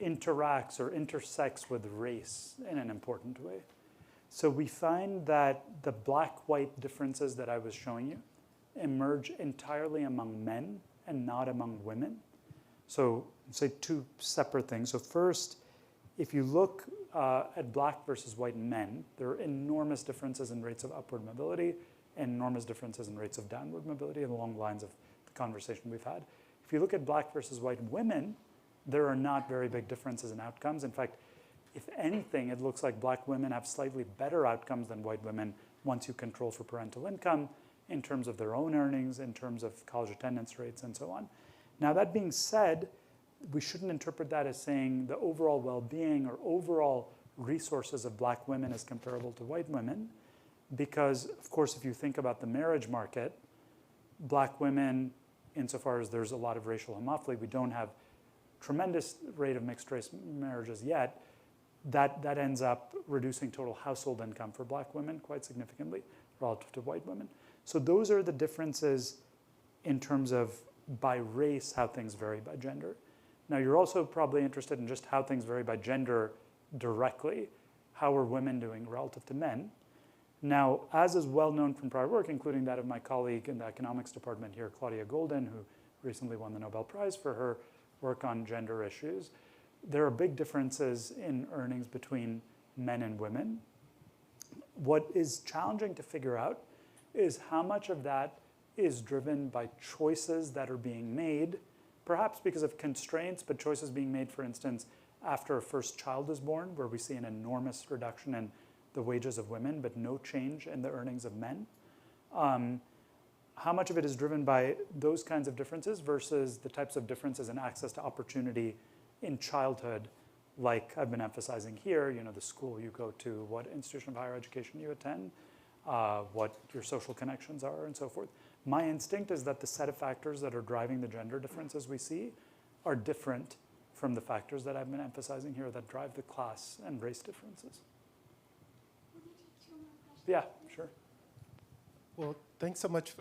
interacts or intersects with race in an important way. So we find that the Black-white differences that I was showing you emerge entirely among men and not among women. So say two separate things. So first, if you look at Black versus white men, there are enormous differences in rates of upward mobility and enormous differences in rates of downward mobility along the lines of the conversation we've had. If you look at Black versus white women, there are not very big differences in outcomes. In fact, if anything, it looks like Black women have slightly better outcomes than white women once you control for parental income in terms of their own earnings, in terms of college attendance rates, and so on. Now, that being said, we shouldn't interpret that as saying the overall well-being or overall resources of Black women is comparable to white women, because, of course, if you think about the marriage market, Black women, insofar as there's a lot of racial homophily, we don't have tremendous rate of mixed race marriages yet, that ends up reducing total household income for Black women quite significantly relative to white women. So those are the differences in terms of by race, how things vary by gender. Now you're also probably interested in just how things vary by gender directly. How are women doing relative to men? Now, as is well known from prior work, including that of my colleague in the economics department here, Claudia Golden, who recently won the Nobel Prize for her work on gender issues, there are big differences in earnings between men and women. What is challenging to figure out is how much of that is driven by choices that are being made, perhaps because of constraints, but choices being made, for instance, after a first child is born, where we see an enormous reduction in the wages of women, but no change in the earnings of men. How much of it is driven by those kinds of differences versus the types of differences in access to opportunity in childhood, like I've been emphasizing here, the school you go to, what institution of higher education you attend, what your social connections are, and so forth. My instinct is that the set of factors that are driving the gender differences we see are different from the factors that I've been emphasizing here that drive the class and race differences. Yeah, sure. Well, thanks so much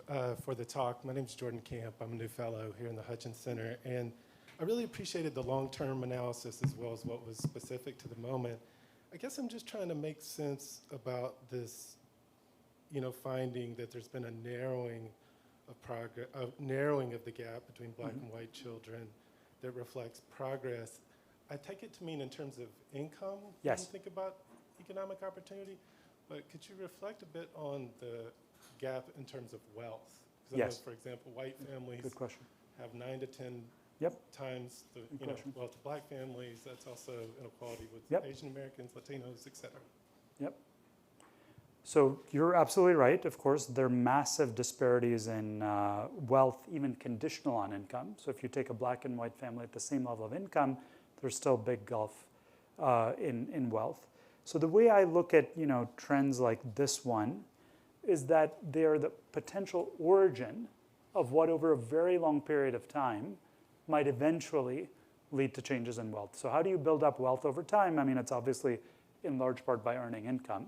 for the talk. My name is Jordan Camp. I'm a new fellow here in the Hutchins Center. And I really appreciated the long-term analysis as well as what was specific to the moment. I guess I'm just trying to make sense about this, finding that there's been a narrowing of the gap between black and white children that reflects progress. I take it to mean in terms of income when you think about economic opportunity, but could you reflect a bit on the gap in terms of wealth? Because I know, for example, white families have 9 to 10 times the wealth of black families. That's also inequality with Asian Americans, Latinos, et cetera. Yep. So you're absolutely right. Of course, there are massive disparities in wealth, even conditional on income. So if you take a black and white family at the same level of income, there's still a big gulf in wealth. So the way I look at trends like this one is that they're the potential origin of what over a very long period of time might eventually lead to changes in wealth. So how do you build up wealth over time? I mean, it's obviously in large part by earning income.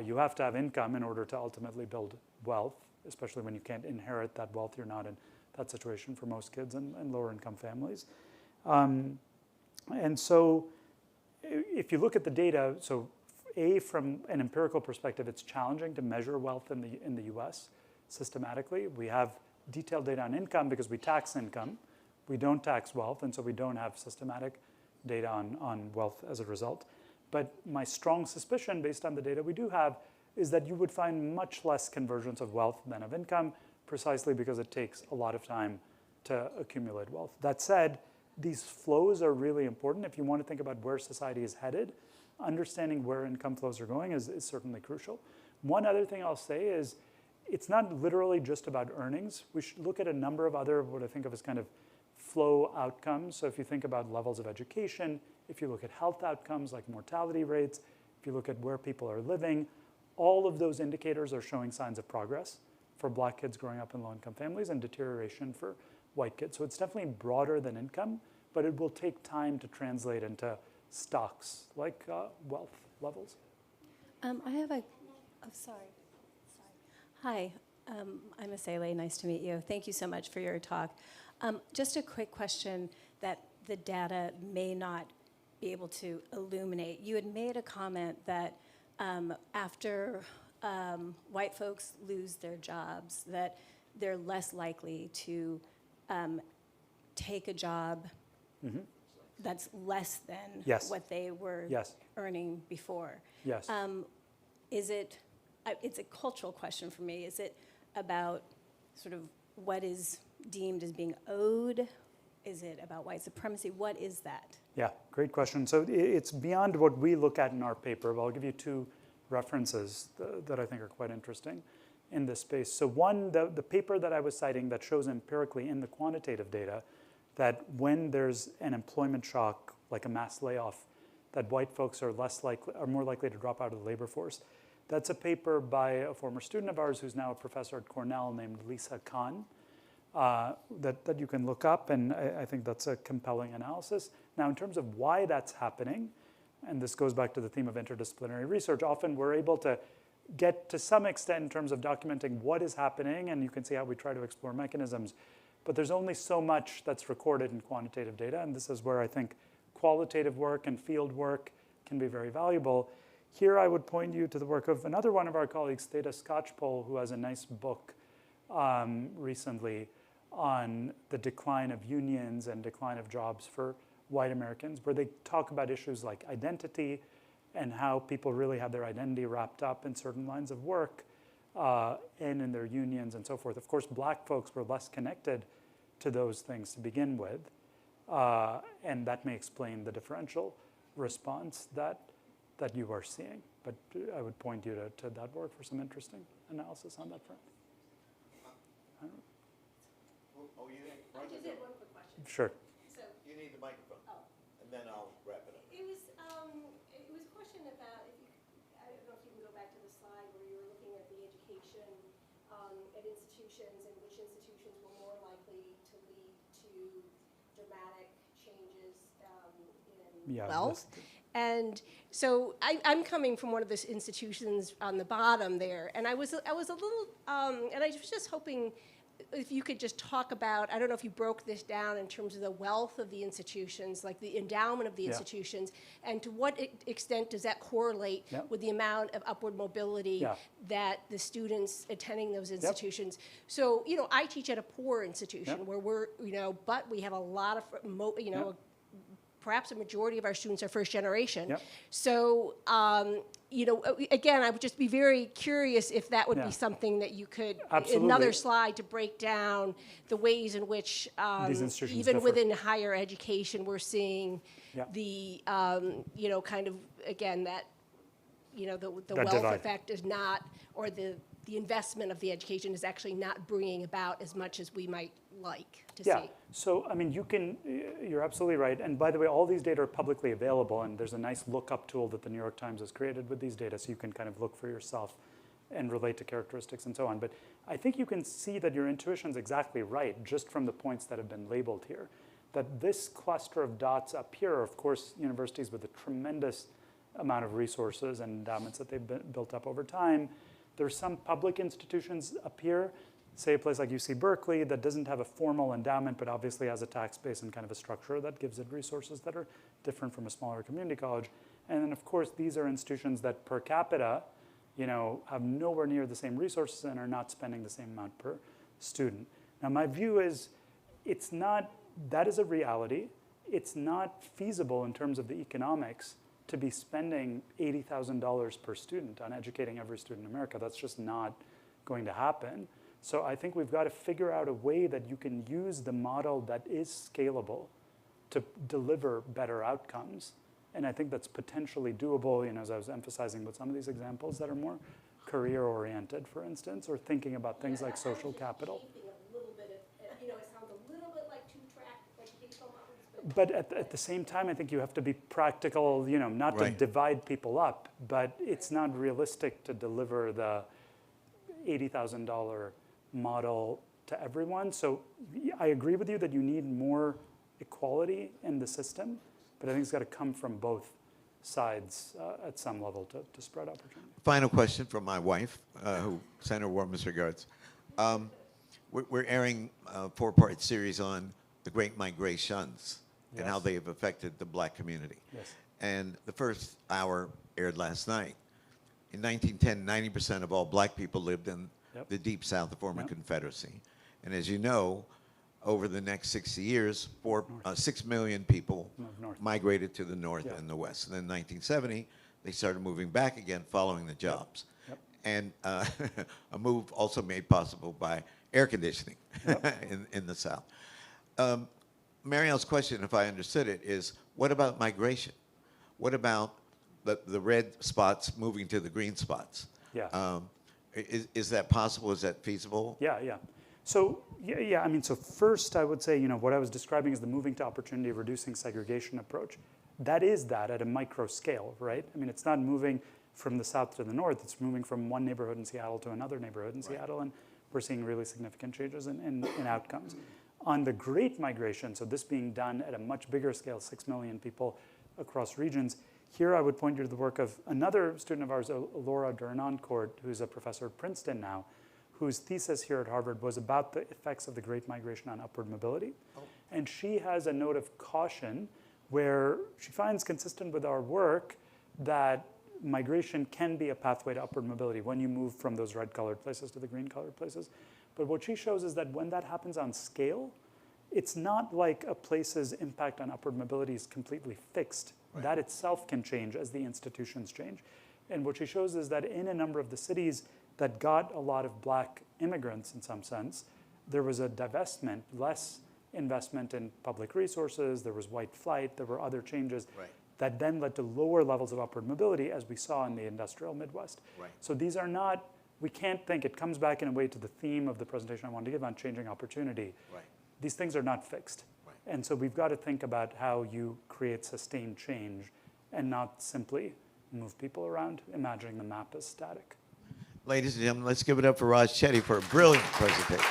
You have to have income in order to ultimately build wealth, especially when you can't inherit that wealth. You're not in that situation for most kids in lower income families. And so if you look at the data, so from an empirical perspective, it's challenging to measure wealth in the US systematically. We have detailed data on income because we tax income. We don't tax wealth, and so we don't have systematic data on wealth as a result. But my strong suspicion, based on the data we do have, is that you would find much less convergence of wealth than of income, precisely because it takes a lot of time to accumulate wealth. That said, these flows are really important. If you want to think about where society is headed, understanding where income flows are going is certainly crucial. One other thing I'll say is it's not literally just about earnings. We should look at a number of other, what I think of as kind of flow outcomes. So if you think about levels of education, if you look at health outcomes like mortality rates, if you look at where people are living, all of those indicators are showing signs of progress for black kids growing up in low-income families and deterioration for white kids. So it's definitely broader than income, but it will take time to translate into stocks like wealth levels. I have a, sorry. Hi, I'm Asele, nice to meet you. Thank you so much for your talk. Just a quick question that the data may not be able to illuminate. You had made a comment that after white folks lose their jobs, that they're less likely to take a job that's less than what they were earning before. Yes. It's a cultural question for me. Is it about sort of what is deemed as being owed? Is it about white supremacy? What is that? Yeah, great question. So it's beyond what we look at in our paper, but I'll give you two references that I think are quite interesting in this space. So one, the paper that I was citing that shows empirically in the quantitative data that when there's an employment shock, like a mass layoff, that white folks are more likely to drop out of the labor force. That's a paper by a former student of ours who's now a professor at Cornell named Lisa Khan. That you can look up, and I think that's a compelling analysis. Now, in terms of why that's happening, and this goes back to the theme of interdisciplinary research, often we're able to get to some extent in terms of documenting what is happening, and you can see how we try to explore mechanisms, but there's only so much that's recorded in quantitative data, and this is where I think qualitative work and field work can be very valuable. Here I would point you to the work of another one of our colleagues, Theda Skocpol, who has a nice book recently on the decline of unions and decline of jobs for white Americans, where they talk about issues like identity and how people really have their identity wrapped up in certain lines of work and in their unions and so forth. Of course, black folks were less connected to those things to begin with, and that may explain the differential response that you are seeing. But I would point you to that work for some interesting analysis on that front. I just had one quick question. Sure. So You need the microphone, and then I'll wrap it up. it was a question about if you, I don't know if you can go back to the slide where you were looking at the education at institutions and which institutions were more likely to lead to dramatic changes in wealth. And so I'm coming from one of the institutions on the bottom there, and I was a little, and I was just hoping if you could just talk about, I don't know if you broke this down in terms of the wealth of the institutions, like the endowment of the institutions, and to what extent does that correlate with the amount of upward mobility that the students attending those institutions. So, I teach at a poor institution where we're, but we have a lot of, perhaps a majority of our students are first generation. So, again, I would just be very curious if that would be something that you could, another slide to break down the ways in which, even within higher education, we're seeing the, kind of, again, that, the wealth divide. effect is not, or the investment of the education is actually not bringing about as much as we might like to see. So, you're absolutely right. And by the way, all these data are publicly available, and there's a nice lookup tool that the New York Times has created with these data, so you can kind of look for yourself and relate to characteristics and so on. But I think you can see that your intuition's exactly right, just from the points that have been labeled here. That this cluster of dots up here are, of course, universities with a tremendous amount of resources and endowments that they've built up over time. There's some public institutions up here, say a place like UC Berkeley that doesn't have a formal endowment, but obviously has a tax base and kind of a structure that gives it resources that are different from a smaller community college. And then, of course, these are institutions that per capita, have nowhere near the same resources and are not spending the same amount per student. Now, my view is that is a reality. It's not feasible in terms of the economics to be spending $80,000 per student on educating every student in America. That's just not going to happen. So I think we've got to figure out a way that you can use the model that is scalable to deliver better outcomes. And I think that's potentially doable, as I was emphasizing with some of these examples that are more career-oriented, for instance, or thinking about things like social capital. But at the same time, I think you have to be practical, not to divide people up, but it's not realistic to deliver the $80,000 model to everyone. So I agree with you that you need more equality in the system, but I think it's got to come from both sides at some level to spread opportunity. Final question from my wife, who sent her warmest regards. We're airing a 4-part series on the Great Migrations and how they have affected the black community. And the first hour aired last night. In 1910, 90% of all black people lived in the Deep South, the former Confederacy. And as you know, over the next 60 years, 6 million people migrated to the north and the west. And then in 1970, they started moving back again following the jobs. And a move also made possible by air conditioning in the South. Marielle's question, if I understood it, is what about migration? What about the red spots moving to the green spots? Is that possible? Is that feasible? So, so first I would say, what I was describing is the moving to opportunity, reducing segregation approach. That is that at a micro scale, right? It's not moving from the south to the north. It's moving from one neighborhood in Seattle to another neighborhood in Seattle, and we're seeing really significant changes in outcomes. On the Great Migration, so this being done at a much bigger scale, 6 million people across regions, here I would point you to the work of another student of ours, Laura Dernancourt, who's a professor at Princeton now, whose thesis here at Harvard was about the effects of the Great Migration on upward mobility. And she has a note of caution where she finds consistent with our work that migration can be a pathway to upward mobility when you move from those red-colored places to the green-colored places. But what she shows is that when that happens on scale, it's not like a place's impact on upward mobility is completely fixed. That itself can change as the institutions change. And what she shows is that in a number of the cities, that got a lot of black immigrants in some sense. There was a divestment, less investment in public resources, there was white flight, there were other changes that then led to lower levels of upward mobility, as we saw in the industrial Midwest. So these are not, we can't think, it comes back in a way to the theme of the presentation I wanted to give on changing opportunity. These things are not fixed. And so we've got to think about how you create sustained change and not simply move people around, imagining the map as static. Ladies and gentlemen, let's give it up for Raj Chetty for a brilliant presentation.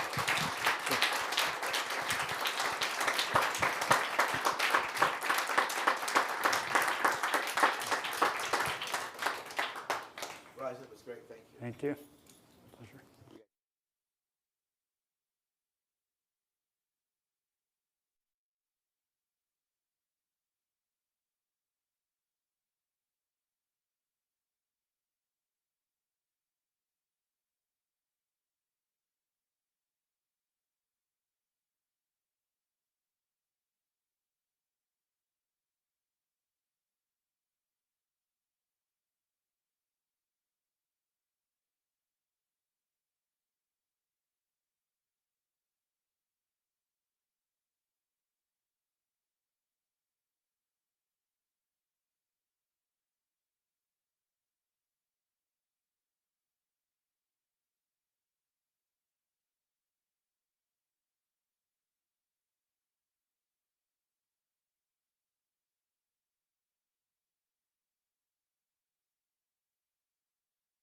Raj, that was great. Thank you. Thank you.